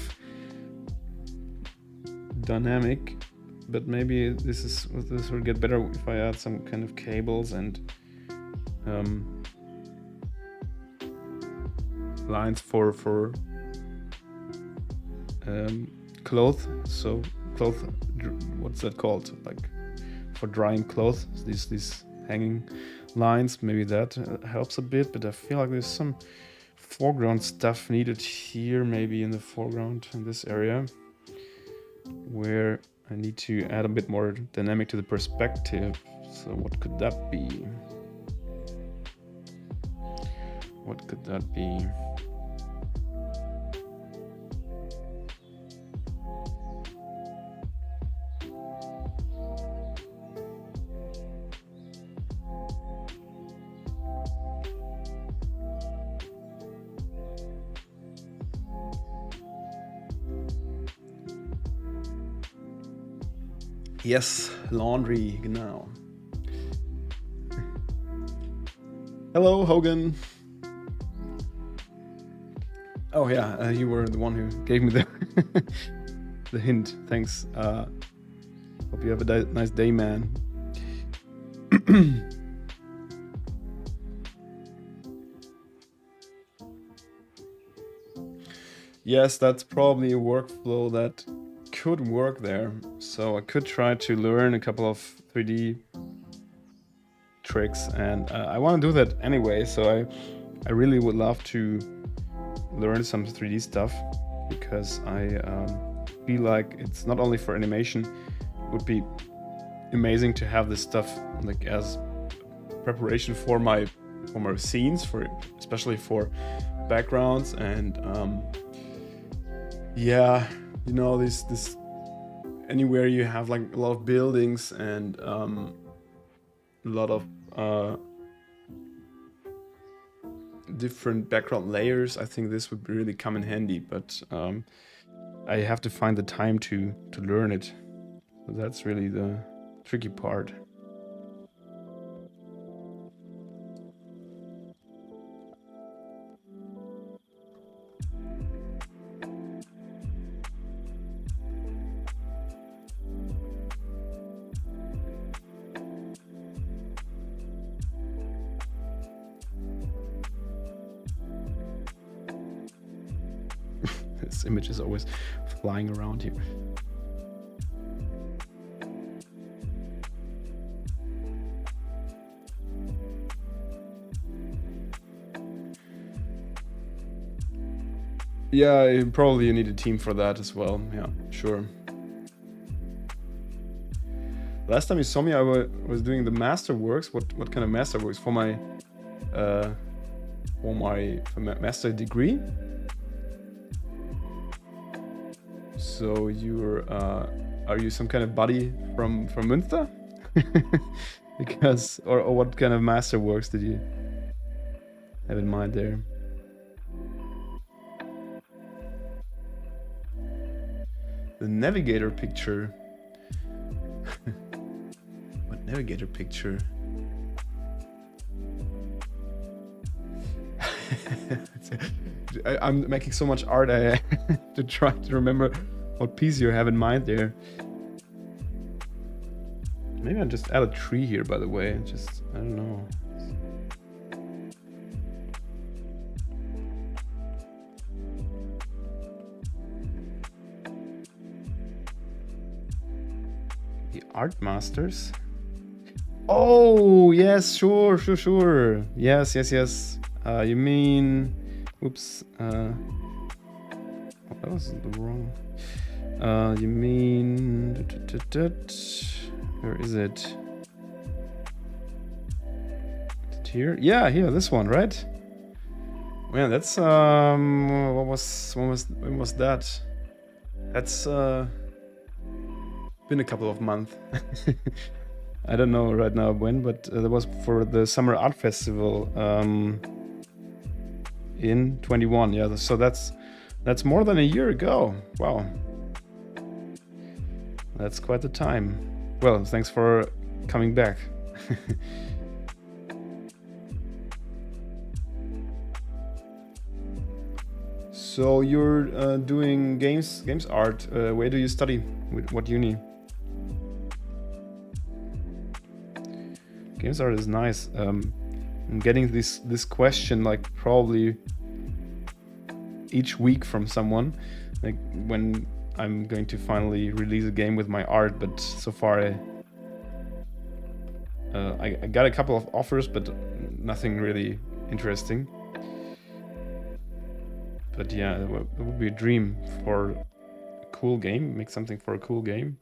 dynamic, but maybe this will get better if I add some kind of cables and lines for cloth. So cloth, what's that called? Like for drying clothes, these hanging lines. Maybe that helps a bit, but I feel like there's some foreground stuff needed here, maybe in the foreground in this area, where I need to add a bit more dynamic to the perspective. So what could that be? What could that be? Yes, laundry, genau. Hello, Hogan. Oh yeah, you were the one who gave me the the hint. Thanks. Hope you have a nice day, man. Yes, that's probably a workflow that could work there. So I could try to learn a couple of 3D tricks, and I want to do that anyway. So I really would love to learn some 3D stuff, because I feel like it's not only for animation. It would be amazing to have this stuff like as preparation for my scenes, especially for backgrounds and yeah, you know, this anywhere you have like a lot of buildings and a lot of different background layers, I think this would really come in handy, but I have to find the time to learn it. So that's really the tricky part. This image is always flying around here. Yeah, probably you need a team for that as well. Yeah, sure. Last time you saw me, I was doing the masterworks. What kind of masterworks for my master degree? So are you some kind of buddy from Münster? Because or what kind of masterworks did you have in mind there? The navigator picture. What navigator picture? I'm making so much art, I have to try to remember what piece you have in mind there. Maybe I'll just add a tree here, by the way. Just, I don't know. The Art Masters. Oh, yes, sure. Yes. You mean... Oops. That was the wrong... you mean... Where is it? here? Yeah, here, this one, right? Man, that's when was that? That's been a couple of months. I don't know right now when, but that was for the Summer Art Festival in 21. Yeah, so that's more than a year ago. Wow, that's quite the time. Well, thanks for coming back. So you're doing games art. Where do you study? With what uni? Games art is nice. I'm getting this question like probably each week from someone, like when I'm going to finally release a game with my art. But so far, I got a couple of offers, but nothing really interesting. But yeah, it would be a dream for a cool game. Make something for a cool game.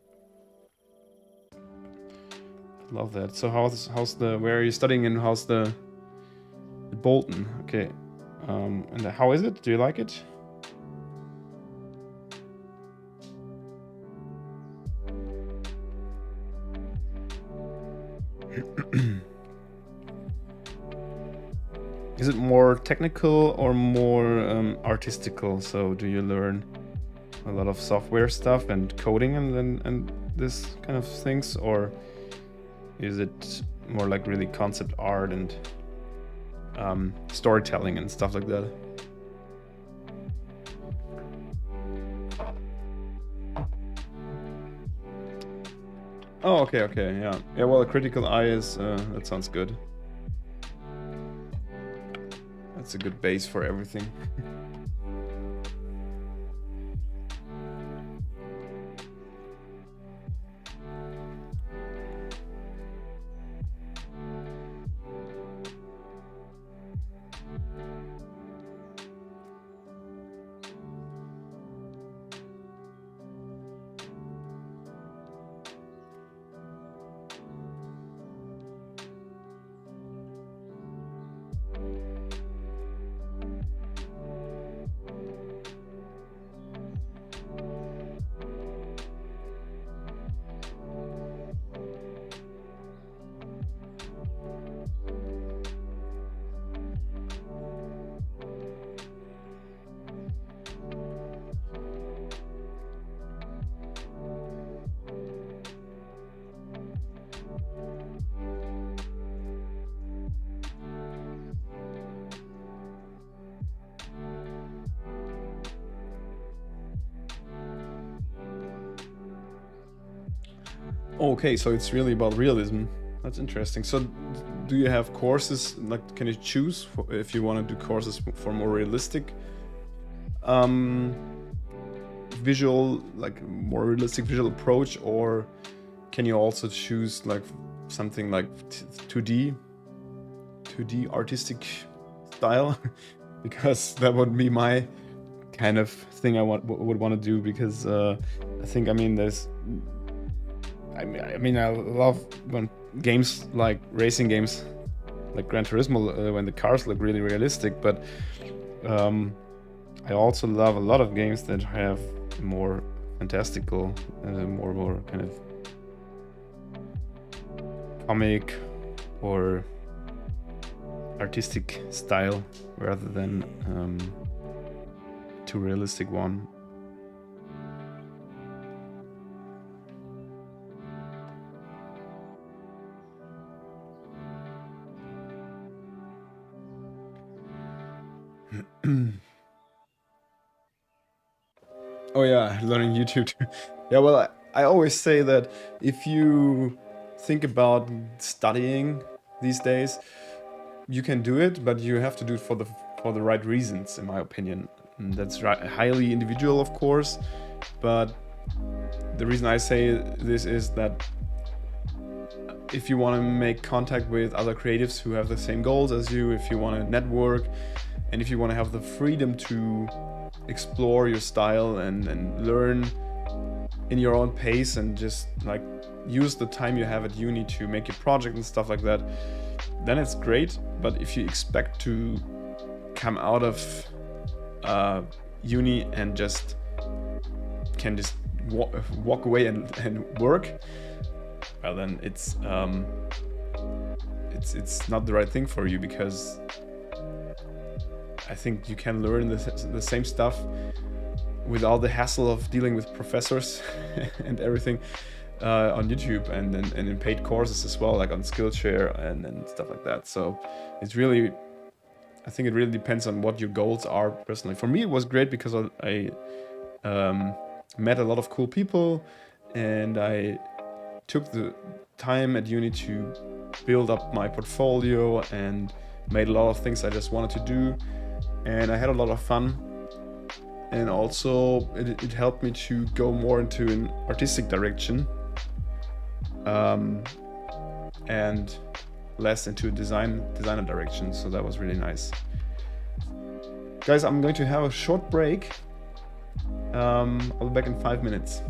Love that. So how's the, where are you studying, and how's the Bolton? Okay. And how is it? Do you like it? Is it more technical or more artistical? So do you learn a lot of software stuff and coding and this kind of things, or is it more like really concept art and storytelling and stuff like that? Oh, okay, yeah. Yeah, well, a critical eye is, that sounds good. That's a good base for everything. Okay, so it's really about realism. That's interesting. So do you have courses, like can you choose if you want to do courses for more realistic visual, like more realistic visual approach, or can you also choose like something like 2D artistic style? Because that would be my kind of thing I would want to do, because I think, I mean, I love when games like racing games like Gran Turismo, when the cars look really realistic, but I also love a lot of games that have more fantastical, more kind of comic or artistic style rather than too realistic one. Oh yeah, learning YouTube. Yeah, well, I always say that if you think about studying these days, you can do it, but you have to do it for the right reasons, in my opinion. And that's highly individual, of course, but the reason I say this is that if you want to make contact with other creatives who have the same goals as you, if you want to network, and if you want to have the freedom to explore your style and learn in your own pace, and just like use the time you have at uni to make your project and stuff like that, then it's great. But if you expect to come out of uni and just walk away and work, well, then it's not the right thing for you, because I think you can learn the same stuff without the hassle of dealing with professors and everything on YouTube and in paid courses as well, like on Skillshare and stuff like that. So it's really, I think it really depends on what your goals are personally. For me, it was great because I met a lot of cool people, and I took the time at uni to build up my portfolio and made a lot of things I just wanted to do, and I had a lot of fun. And also it helped me to go more into an artistic direction, and less into a designer direction. So that was really nice. Guys, I'm going to have a short break. I'll be back in 5 minutes.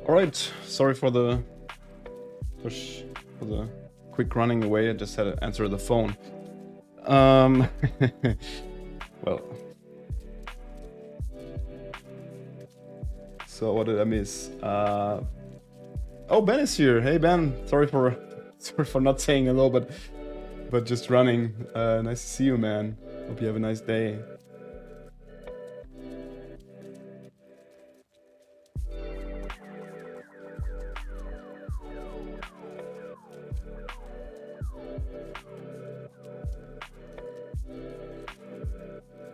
All right, sorry for the quick running away. I just had to answer the phone. Well, so what did I miss? Oh, Ben is here. Hey Ben, sorry for not saying hello, but just running. Nice to see you, man. Hope you have a nice day.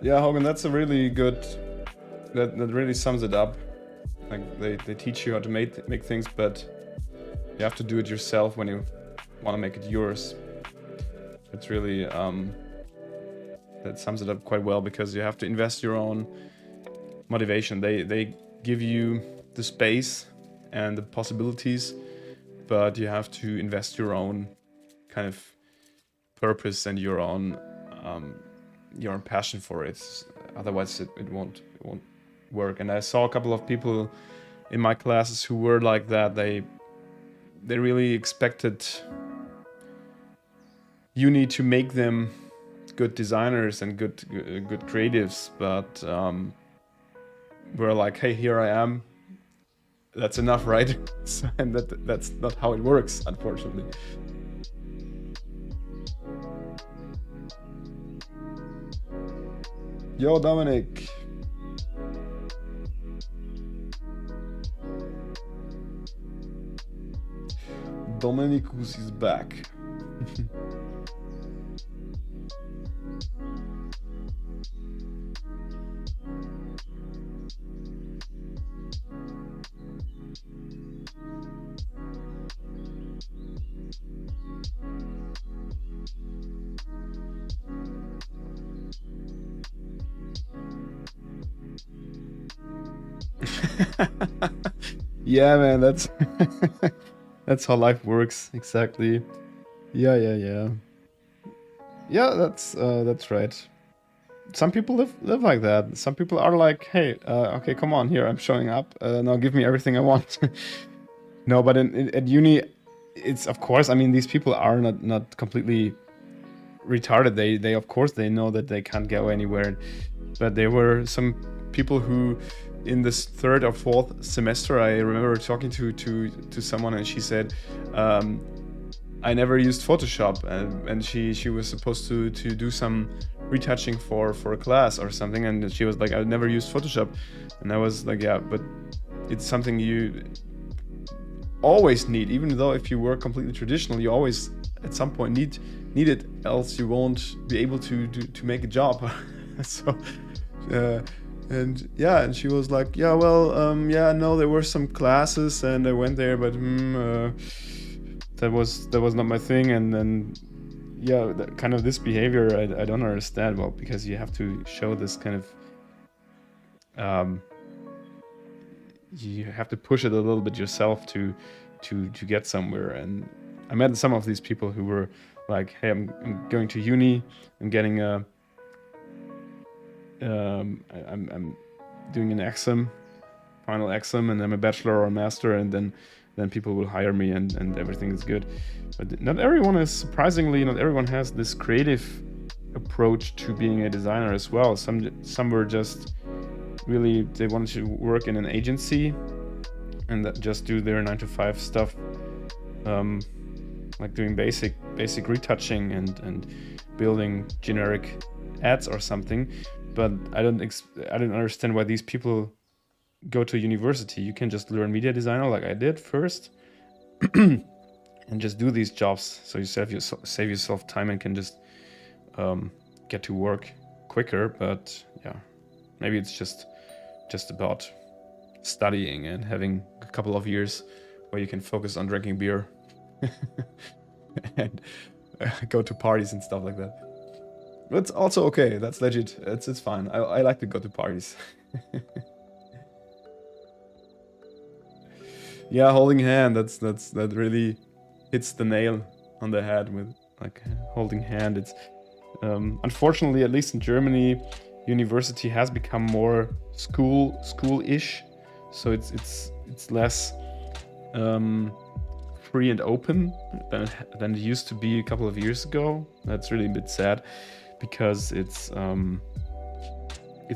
Yeah, Hogan, that's a really good. That really sums it up. Like they teach you how to make things, but you have to do it yourself when you want to make it yours. It's really that sums it up quite well, because you have to invest your own motivation. They give you the space and the possibilities, but you have to invest your own kind of purpose and your own passion for it. Otherwise, it won't work. And I saw a couple of people in my classes who were like that. They really expected uni to make them good designers and good creatives, but we're like, hey, here I am. That's enough, right? And that's not how it works, unfortunately. Yo, Dominic. Dominicus is back. Yeah, man, that's that's how life works, exactly. Yeah. Yeah, that's right. Some people live like that. Some people are like, hey, okay, come on, here, I'm showing up. Now give me everything I want. No, but at uni, it's, of course, I mean, these people are not completely retarded. They of course they know that they can't go anywhere, but there were some people who, in this third or fourth semester, I remember talking to someone, and she said, I never used Photoshop, and she was supposed to do some retouching for a class or something, and she was like, I never used Photoshop. And I was like, yeah, but it's something you always need. Even though if you work completely traditional, you always at some point need it, else you won't be able to make a job. So and yeah, and she was like, yeah, well, yeah, no, there were some classes and I went there, but that was not my thing. And then yeah, kind of this behavior I don't understand. Well, because you have to show this kind of you have to push it a little bit yourself to get somewhere. And I met some of these people who were like, hey, I'm going to uni, I'm getting a I'm doing an exam, final exam, and I'm a bachelor or a master, and then people will hire me and everything is good. But not everyone is, surprisingly, not everyone has this creative approach to being a designer as well. Some were just really, they wanted to work in an agency and that just do their 9-to-5 stuff, like doing basic retouching and building generic ads or something. But I don't understand why these people go to university. You can just learn media designer like I did first and just do these jobs, so you save yourself time and can just get to work quicker. But yeah, maybe it's just about studying and having a couple of years where you can focus on drinking beer and go to parties and stuff like that. That's also okay. That's legit. It's fine. I like to go to parties. Yeah, holding hand. That really hits the nail on the head with like holding hand. It's unfortunately, at least in Germany, university has become more school-ish, so it's less free and open than it used to be a couple of years ago. That's really a bit sad, because it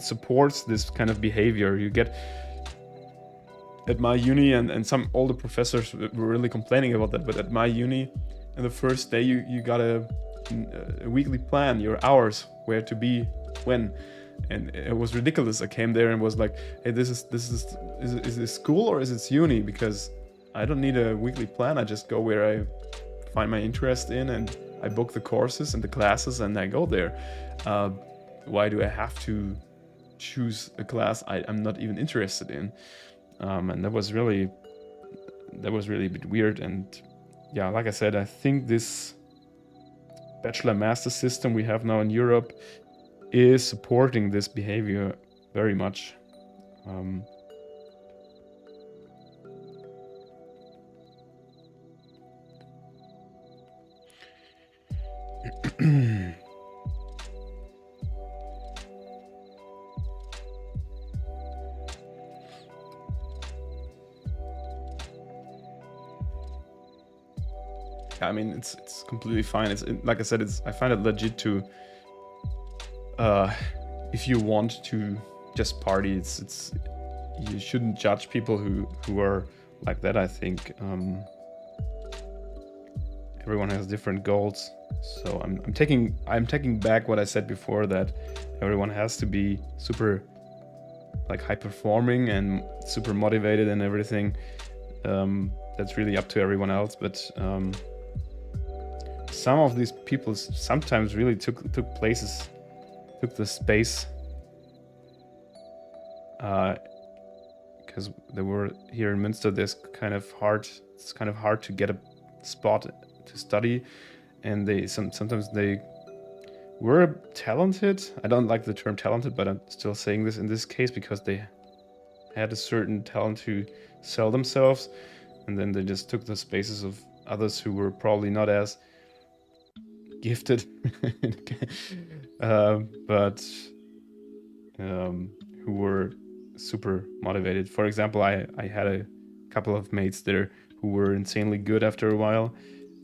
supports this kind of behavior. You get at my uni, and some older professors were really complaining about that, but at my uni, in the first day you got a weekly plan, your hours, where to be when, and it was ridiculous. I came there and was like, hey, is this school or is it uni? Because I don't need a weekly plan. I just go where I find my interest in, and I book the courses and the classes and I go there. why do I have to choose a class I'm not even interested in? And that was really a bit weird. And yeah, like I said, I think this bachelor master system we have now in Europe is supporting this behavior very much. I mean, it's completely fine. Like I said, I find it legit to, if you want to just party, you shouldn't judge people who are like that. I think everyone has different goals. So I'm taking back what I said before, that everyone has to be super like high performing and super motivated and everything. That's really up to everyone else, but some of these people sometimes really took the space, because they were here in Münster. It's kind of hard to get a spot to study, and sometimes they were talented. I don't like the term talented, but I'm still saying this in this case because they had a certain talent to sell themselves, and then they just took the spaces of others who were probably not as gifted, but who were super motivated. For example, I had a couple of mates there who were insanely good after a while,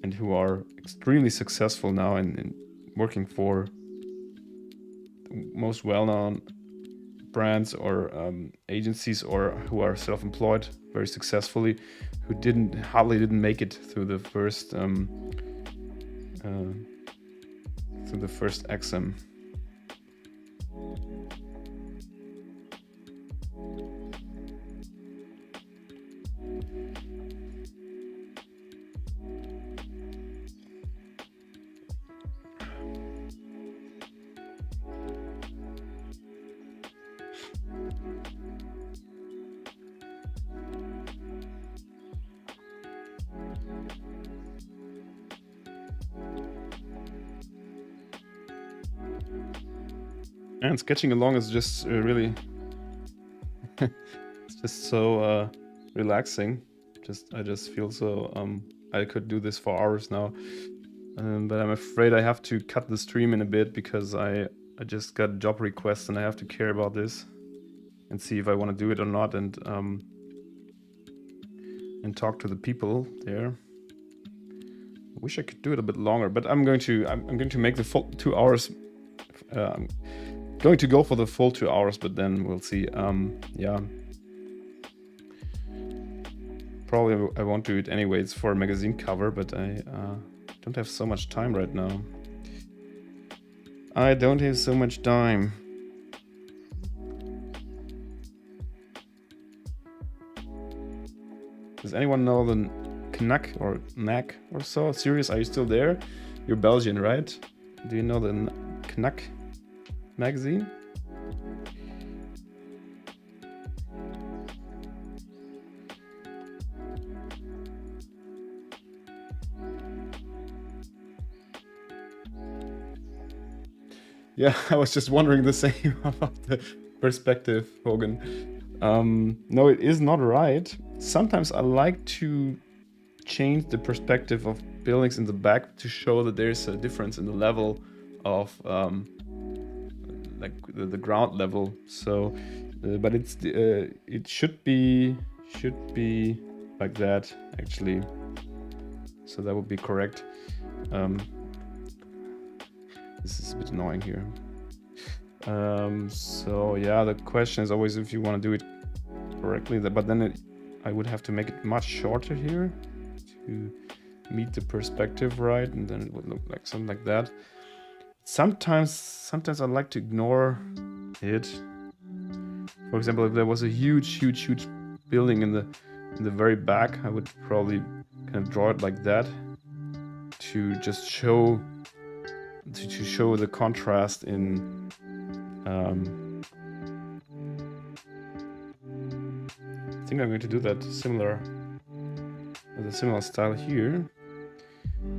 and who are extremely successful now and working for most well-known brands or agencies, or who are self-employed very successfully, who hardly didn't make it through the first exam. And sketching along is just really it's just so relaxing. I just feel so I could do this for hours now, but I'm afraid I have to cut the stream in a bit because I just got a job request and I have to care about this and see if I want to do it or not, and talk to the people there. I wish I could do it a bit longer, but I'm going to make the full 2 hours. I'm going to go for the full 2 hours, but then we'll see. Yeah, probably I won't do it anyway. It's for a magazine cover, but I don't have so much time right now. I don't have so much time. Does anyone know the Knack or Knack or so? Serious, are you still there? You're Belgian, right? Do you know the Knack magazine? Yeah, I was just wondering the same about the perspective, Hogan. No, it is not right. Sometimes I like to change the perspective of buildings in the back to show that there's a difference in the level of like the ground level. So, but it should be like that actually. So that would be correct. This is a bit annoying here. So yeah, the question is always if you want to do it correctly, but then I would have to make it much shorter here to meet the perspective right, and then it would look like something like that. Sometimes I'd like to ignore it. For example, if there was a huge building in the very back, I would probably kind of draw it like that to just show the contrast in I think I'm going to do that similar, with a similar style here,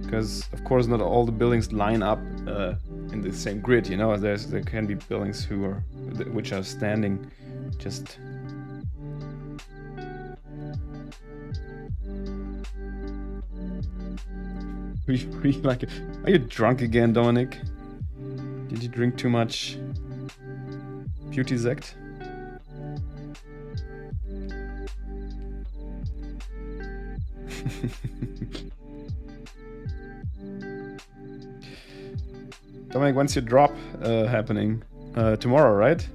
because of course not all the buildings line up in the same grid. You know, there can be buildings which are standing just. Like, are you drunk again, Dominic? Did you drink too much beauty sect? Dominic, when's your drop happening? Tomorrow, right?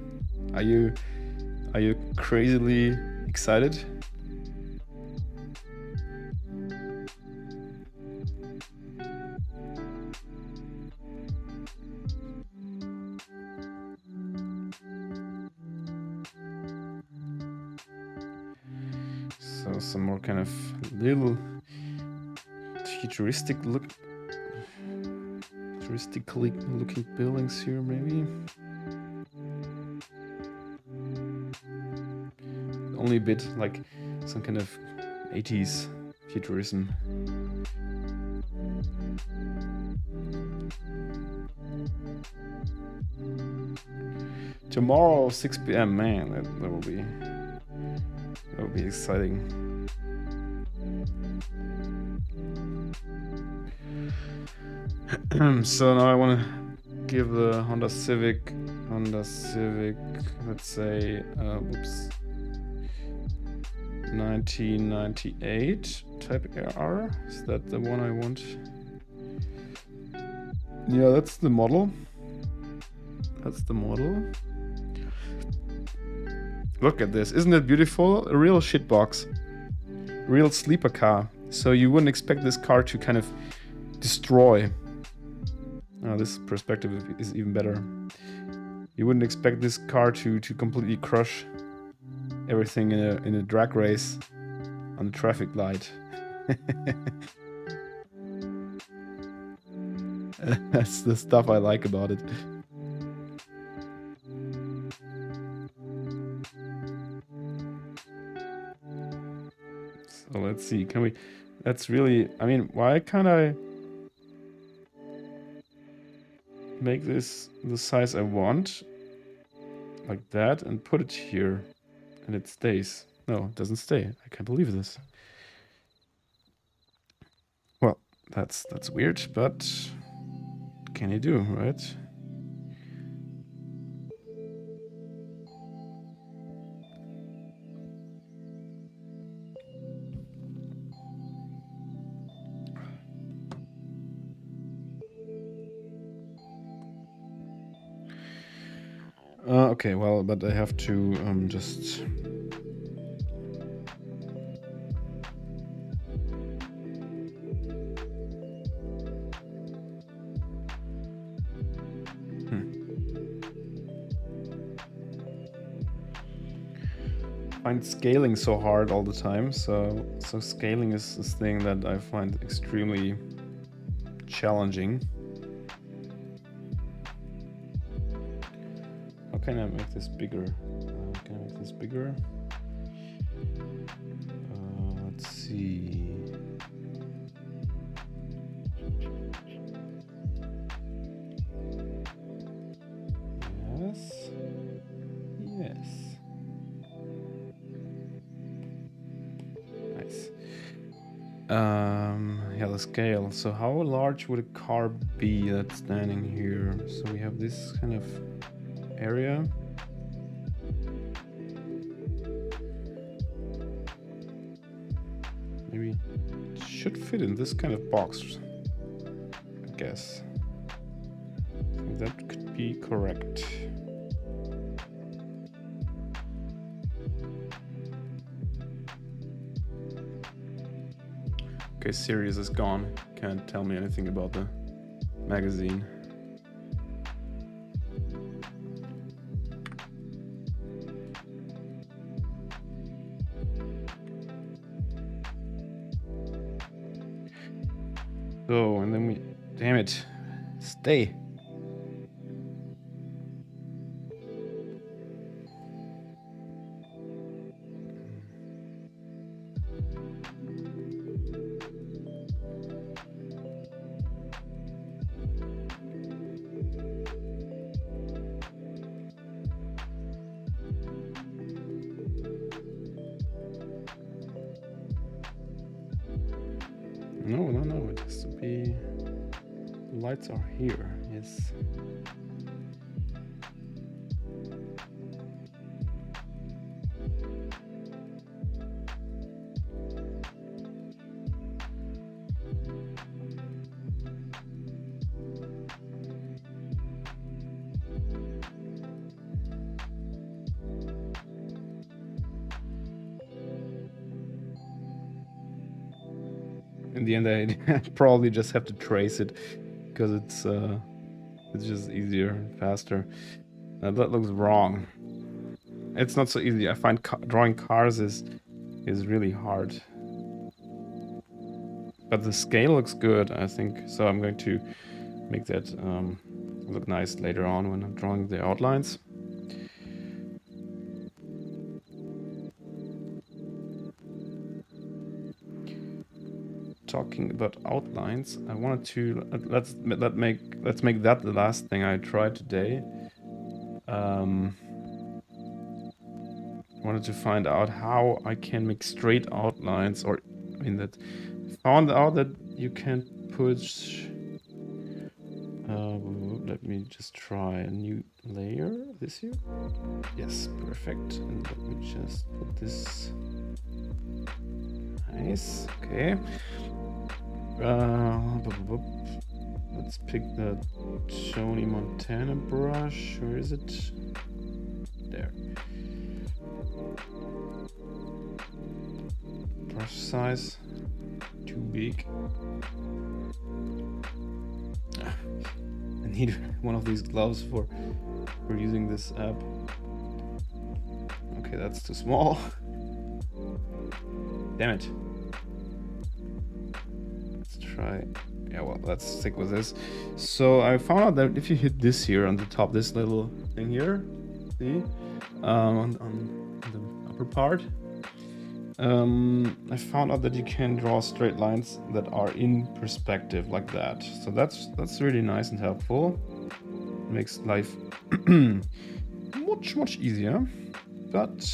Are you crazily excited? So some more kind of little futuristically looking buildings here, maybe. Only a bit like some kind of 80s futurism. Tomorrow, 6 p.m. Man, that will be exciting. So now I want to give the Honda Civic, let's say, 1998 Type R. Is that the one I want? Yeah, that's the model. Look at this. Isn't it beautiful? A real shitbox. Real sleeper car. So you wouldn't expect this car to kind of destroy. This perspective is even better. You wouldn't expect this car to completely crush everything in a drag race on the traffic light. That's the stuff I like about it. So let's see, can we, that's really, I mean, why can't I make this the size I want, like that, and put it here, and it stays? No, it doesn't stay. I can't believe this. Well, that's weird, but what can you do, right? Okay, well, but I have to just... find scaling so hard all the time, so scaling is this thing that I find extremely challenging. How can I make this bigger? Can I make this bigger? Let's see. Yes. Nice. Yeah, the scale. So how large would a car be that's standing here? So we have this kind of area. Maybe it should fit in this kind of box, I guess. I think that could be correct. Okay, Sirius is gone. Can't tell me anything about the magazine. So, and then we... Damn it. Stay. No. It has to be. The lights are here. Yes. In the end, I probably just have to trace it because it's just easier and faster. That looks wrong. It's not so easy. I find drawing cars is really hard. But the scale looks good, I think. So I'm going to make that look nice later on when I'm drawing the outlines. Talking about outlines, I wanted to let's make that the last thing I tried today. Wanted to find out how I can make straight outlines, or I mean that found out that you can push. Let me just try a new layer. This here, yes, perfect. And let me just put this. Nice. Okay. Let's pick the Tony Montana brush. Where is it? There. Brush size too big. I need one of these gloves for using this app. Okay, that's too small. Damn it. Let's try. Yeah, well, let's stick with this. So I found out that if you hit this here on the top, this little thing here, see, on the upper part, I found out that you can draw straight lines that are in perspective like that. So that's really nice and helpful. Makes life much easier. But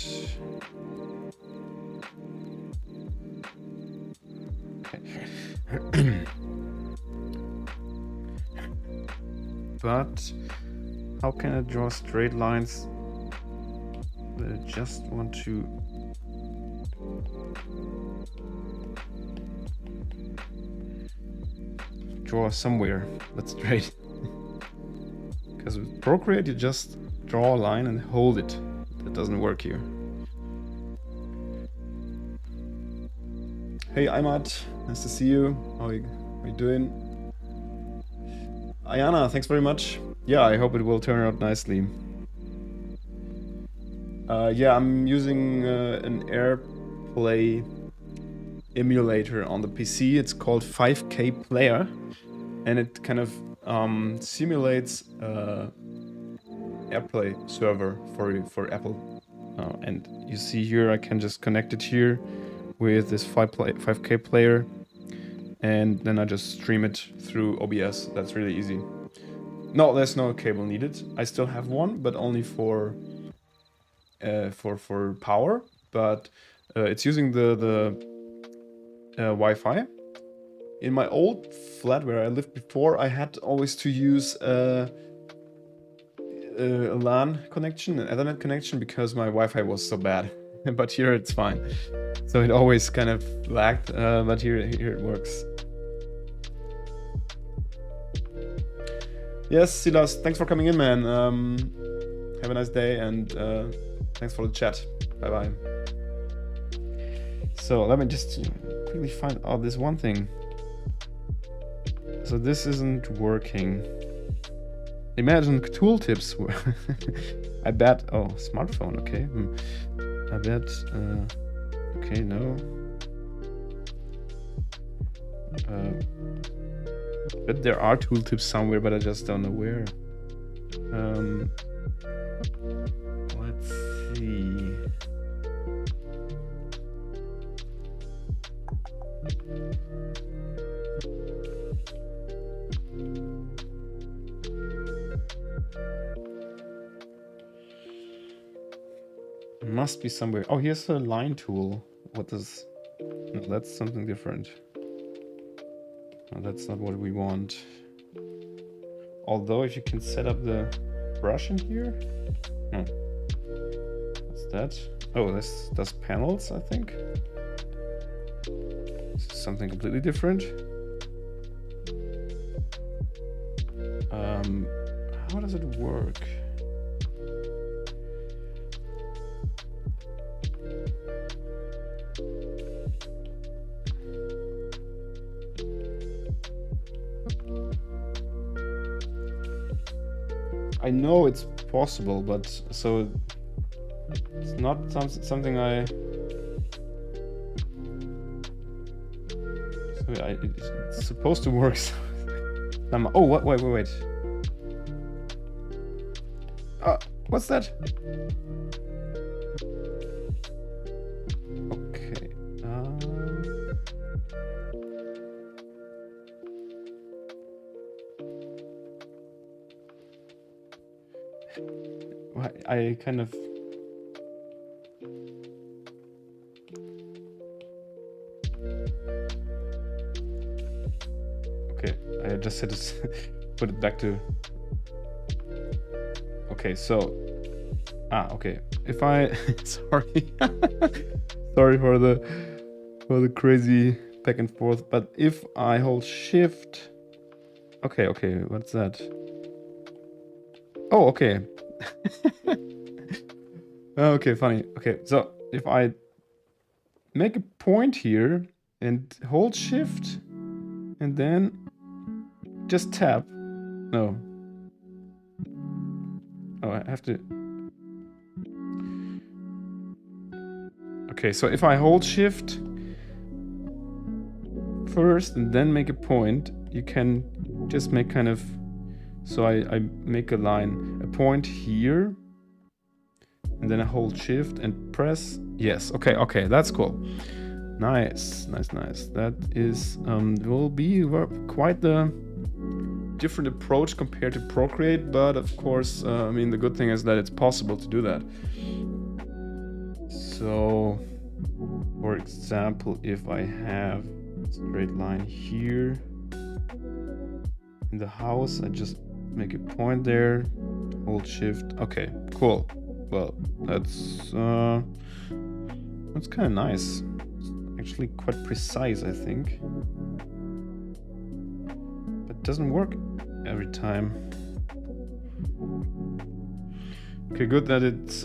okay. But how can I draw straight lines that I just want to draw somewhere that's straight? Because with Procreate you just draw a line and hold it. That doesn't work here. Hey Imad, nice to see you. How are you doing? Ayana, thanks very much. Yeah, I hope it will turn out nicely. Yeah, I'm using an AirPlay emulator on the PC. It's called 5K Player, and it kind of simulates AirPlay server for Apple. And you see here, I can just connect it here with this 5K Player, and then I just stream it through OBS. That's really easy. No, there's no cable needed. I still have one, but only for power. But it's using the Wi-Fi. In my old flat where I lived before, I had always to use a LAN connection, an Ethernet connection, because my Wi-Fi was so bad. But here it's fine. So it always kind of lagged, but here it works. Yes, Silas, thanks for coming in, man. Have a nice day, and thanks for the chat. Bye-bye. So let me just quickly find out this one thing. So this isn't working. Imagine tooltips. I bet. Oh, smartphone. Okay. I bet. Okay, no. But there are tooltips somewhere, but I just don't know where. Let's see. Must be somewhere. Oh, here's a line tool. What is... No, that's something different. No, that's not what we want. Although if you can set up the brush in here. No. What's that? Oh, this does panels, I think. This is something completely different. How does it work? I know it's possible, but so it's not something I. So it's supposed to work. Oh, what? Wait. What's that? Okay. I kind of. Okay, I just had to put it back to. Okay, so. Okay. If I. Sorry. Sorry for the crazy back and forth. But if I hold Shift. Okay. What's that? Oh, okay. Okay, funny. Okay, so if I make a point here and hold Shift and then just tap. No. Oh, I have to. Okay, so if I hold Shift first and then make a point, you can just make kind of. So I make a line, a point here, and then I hold Shift and press. Yes, okay, that's cool. Nice. That is will be quite the different approach compared to Procreate, but of course, I mean, the good thing is that it's possible to do that. So, for example, if I have a straight line here in the house, I just make a point there, hold Shift. Okay, cool. Well, that's kind of nice. It's actually quite precise, I think. But it doesn't work every time. Okay, good that it's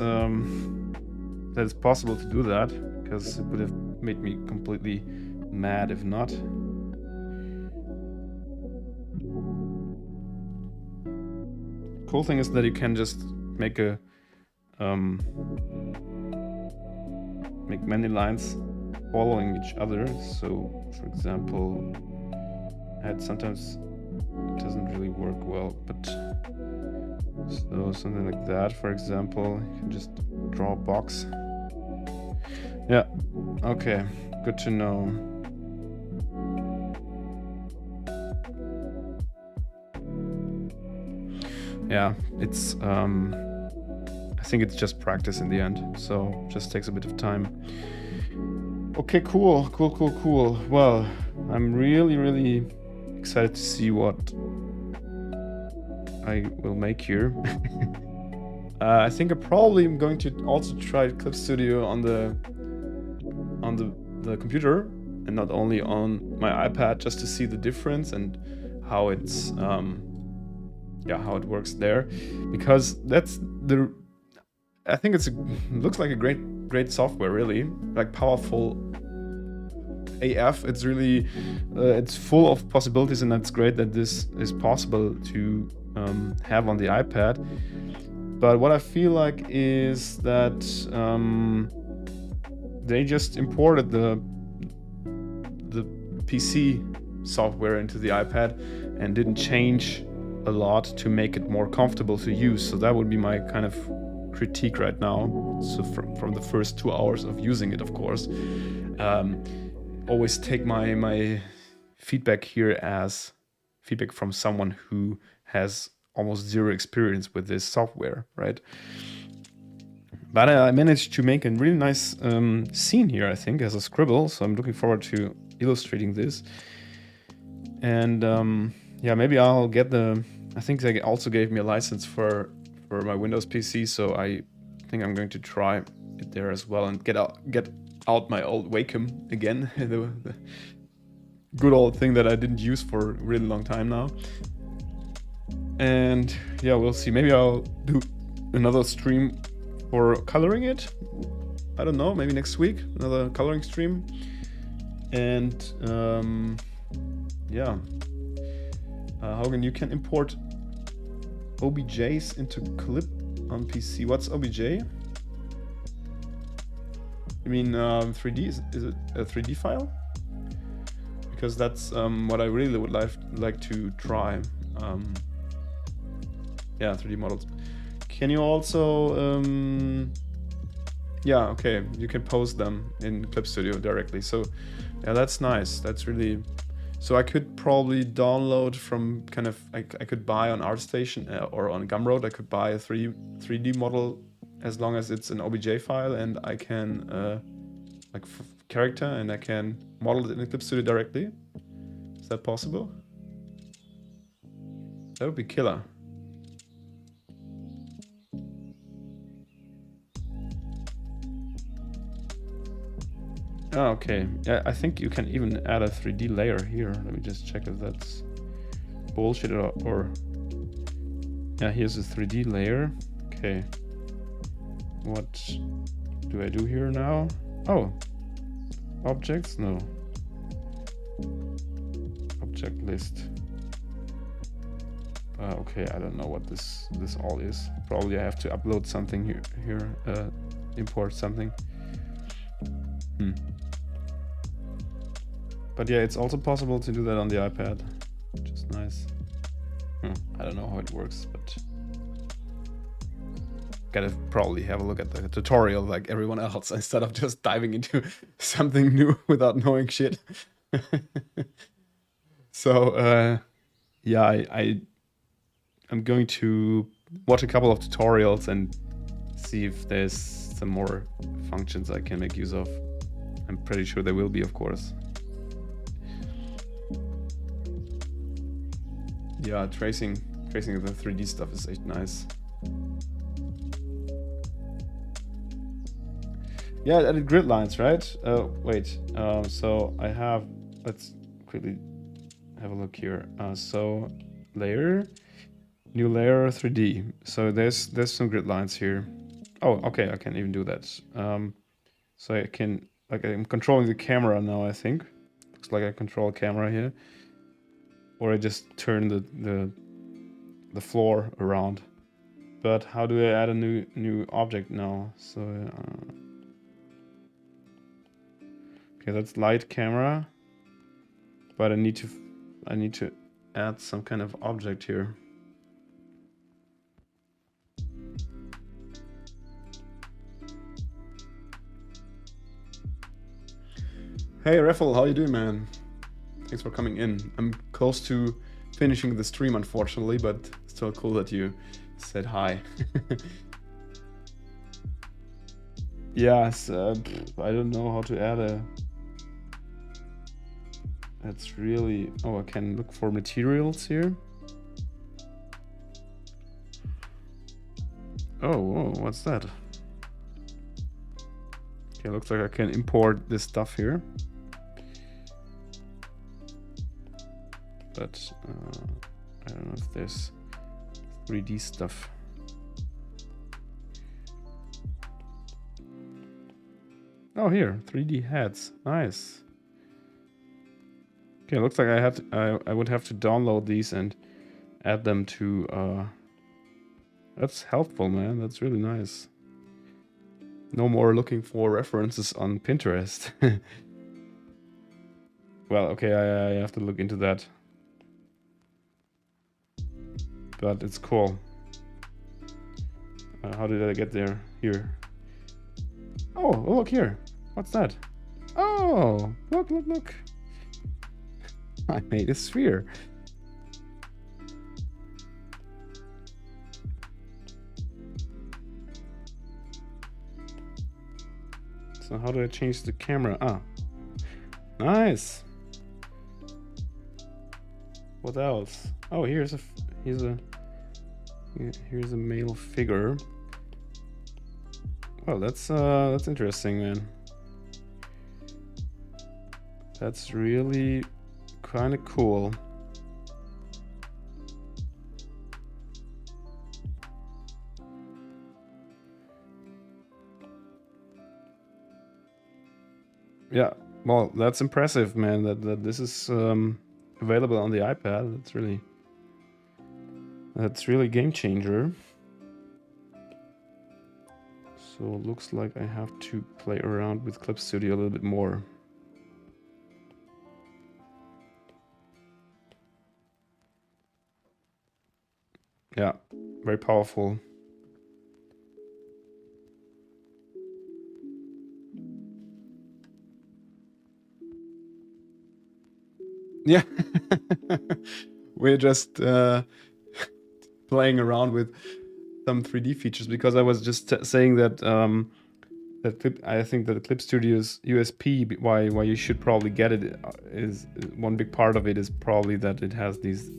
possible to do that, because it would have made me completely mad if not. Cool thing is that you can just make a make many lines following each other. So, for example, sometimes it doesn't really work well, but so something like that. For example, you can just draw a box. Yeah. Okay. Good to know. Yeah, it's I think it's just practice in the end, so just takes a bit of time. Okay, cool. Well, I'm really excited to see what I will make here. I think I probably am going to also try Clip Studio on the computer and not only on my iPad, just to see the difference and how it's how it works there, because that's I think looks like a great software, really, like powerful AF. It's really it's full of possibilities, and that's great that this is possible to have on the iPad. But what I feel like is that they just imported the PC software into the iPad and didn't change a lot to make it more comfortable to use. So that would be my kind of critique right now. So from the first 2 hours of using it, of course, always take my feedback here as feedback from someone who has almost zero experience with this software, right? But I managed to make a really nice scene here, I think, as a scribble. So I'm looking forward to illustrating this. And yeah, maybe I'll get the. I think they also gave me a license for my Windows PC, so I think I'm going to try it there as well and get out my old Wacom again, the good old thing that I didn't use for a really long time now. And yeah, we'll see. Maybe I'll do another stream for coloring it. I don't know, maybe next week, another coloring stream. And yeah, Haugen, you can import OBJs into Clip on PC. What's OBJ? You mean 3D? Is it a 3D file? Because that's what I really would like to try. Yeah, 3D models. Can you also yeah, okay, you can post them in Clip Studio directly. So yeah, that's nice. That's really, so I could probably download from kind of, I could buy on ArtStation or on Gumroad, I could buy a 3D model as long as it's an OBJ file, and I can like character, and I can model it in Clip Studio directly. Is that possible? That would be killer. Oh, okay. Yeah, I think you can even add a 3D layer here. Let me just check if that's bullshit or... Yeah, here's a 3D layer. Okay. What do I do here now? Oh. Objects? No. Object list. Okay, I don't know what this all is. Probably I have to upload something here, import something. But yeah, it's also possible to do that on the iPad, which is nice. I don't know how it works, but gotta probably have a look at the tutorial like everyone else instead of just diving into something new without knowing shit. So yeah, I'm going to watch a couple of tutorials and see if there's some more functions I can make use of. I'm pretty sure there will be, of course. Yeah, tracing the 3D stuff is echt nice. Yeah, I added grid lines, right? Wait, so I have, let's quickly have a look here. So layer, new layer 3D. So there's some grid lines here. Oh, okay, I can even do that. So I can, like, I'm controlling the camera now, I think. Looks like I control camera here. Or I just turn the floor around. But how do I add a new object now? So okay, that's light camera. But I need to add some kind of object here. Hey Raffle, how you doing, man? Thanks for coming in. I'm close to finishing the stream, unfortunately, but still cool that you said hi. Yes, I don't know how to add a... That's really... Oh, I can look for materials here. Oh, whoa, what's that? Okay, looks like I can import this stuff here. But I don't know if there's 3D stuff. Oh, here, 3D heads. Nice. Okay, looks like I would have to download these and add them to. That's helpful, man. That's really nice. No more looking for references on Pinterest. Well, okay, I have to look into that. But it's cool. How did I get there? Here. Oh, look here. What's that? Oh, look. I made a sphere. So how do I change the camera? Ah, nice. What else? Oh, here's a male figure. Well, that's interesting, man. That's really kind of cool. Yeah, well, that's impressive, man. That this is available on the iPad. That's really game changer. So it looks like I have to play around with Clip Studio a little bit more. Yeah, very powerful. Yeah, we're just playing around with some 3D features because I was just saying that I think that the Clip Studio's USP, why you should probably get it, is one big part of it is probably that it has these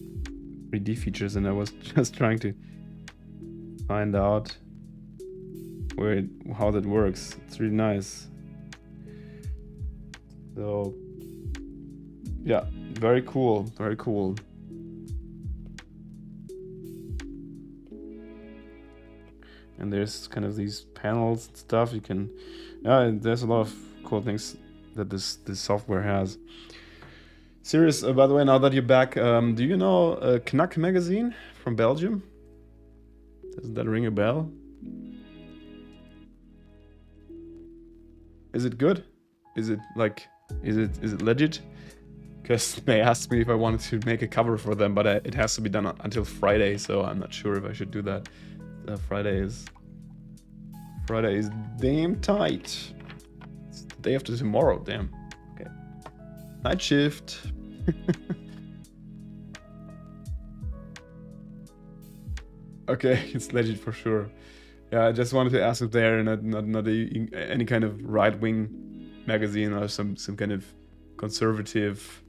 3D features, and I was just trying to find out how that works. It's really nice. So yeah, very cool, very cool. And there's kind of these panels and stuff you can, yeah, there's a lot of cool things that this software has. Serious, by the way, now that you're back, do you know Knack magazine from Belgium? Does that ring a bell? Is it good? Is it legit? Because they asked me if I wanted to make a cover for them, but it has to be done until Friday, so I'm not sure if I should do that. Friday is damn tight. It's the day after tomorrow, damn. Okay. Night shift. Okay, it's legit for sure. Yeah, I just wanted to ask if they're not any kind of right-wing magazine or some kind of conservative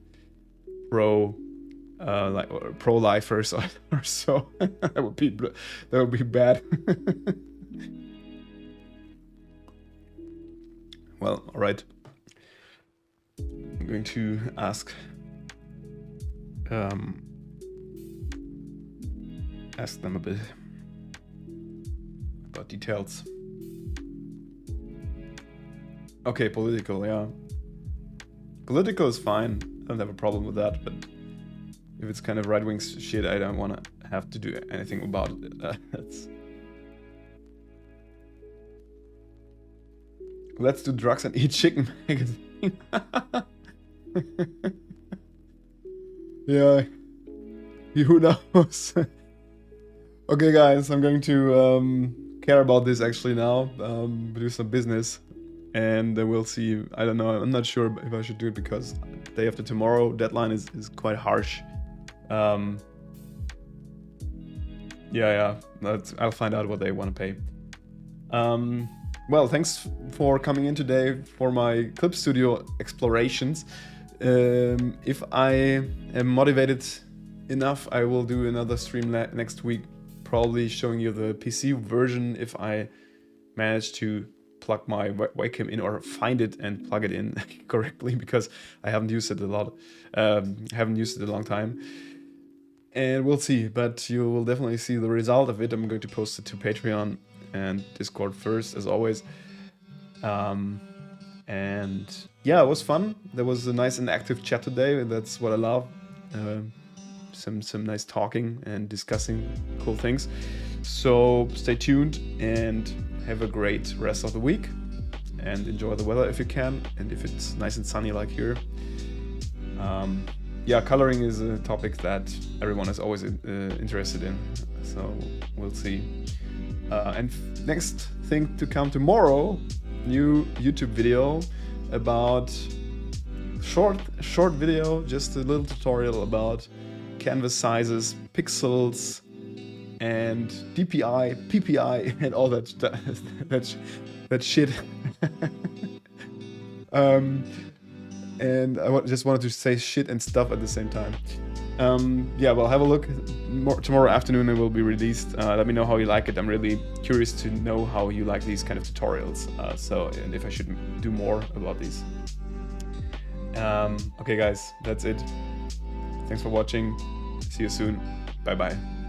pro-lifers or so. That would be bad. Well, all right. I'm going to ask them a bit about details. Okay, political, yeah. Political is fine. I don't have a problem with that, but if it's kind of right-wing shit, I don't want to have to do anything about it. Let's do drugs and eat chicken magazine. Yeah. Who knows? Okay, guys, I'm going to care about this actually now. Do some business, and we'll see. I don't know. I'm not sure if I should do it because day after tomorrow deadline is quite harsh. Yeah. I'll find out what they want to pay. Well, thanks for coming in today for my Clip Studio explorations. If I am motivated enough, I will do another stream next week, probably showing you the PC version if I manage to plug my webcam in or find it and plug it in correctly, because I haven't used it a lot. Haven't used it a long time. And we'll see, but you will definitely see the result of it. I'm going to post it to Patreon and Discord first, as always. And yeah, it was fun. There was a nice and active chat today. That's what I love. Some nice talking and discussing cool things. So stay tuned and have a great rest of the week. And enjoy the weather if you can. And if it's nice and sunny like here. Yeah, coloring is a topic that everyone is always interested in. So we'll see. And next thing to come tomorrow, new YouTube video about short video, just a little tutorial about canvas sizes, pixels, and DPI, PPI, and all that shit. And I just wanted to say shit and stuff at the same time. Yeah, well, have a look. Tomorrow afternoon it will be released. Let me know how you like it. I'm really curious to know how you like these kind of tutorials. And if I should do more about these. Okay, guys, that's it. Thanks for watching. See you soon. Bye-bye.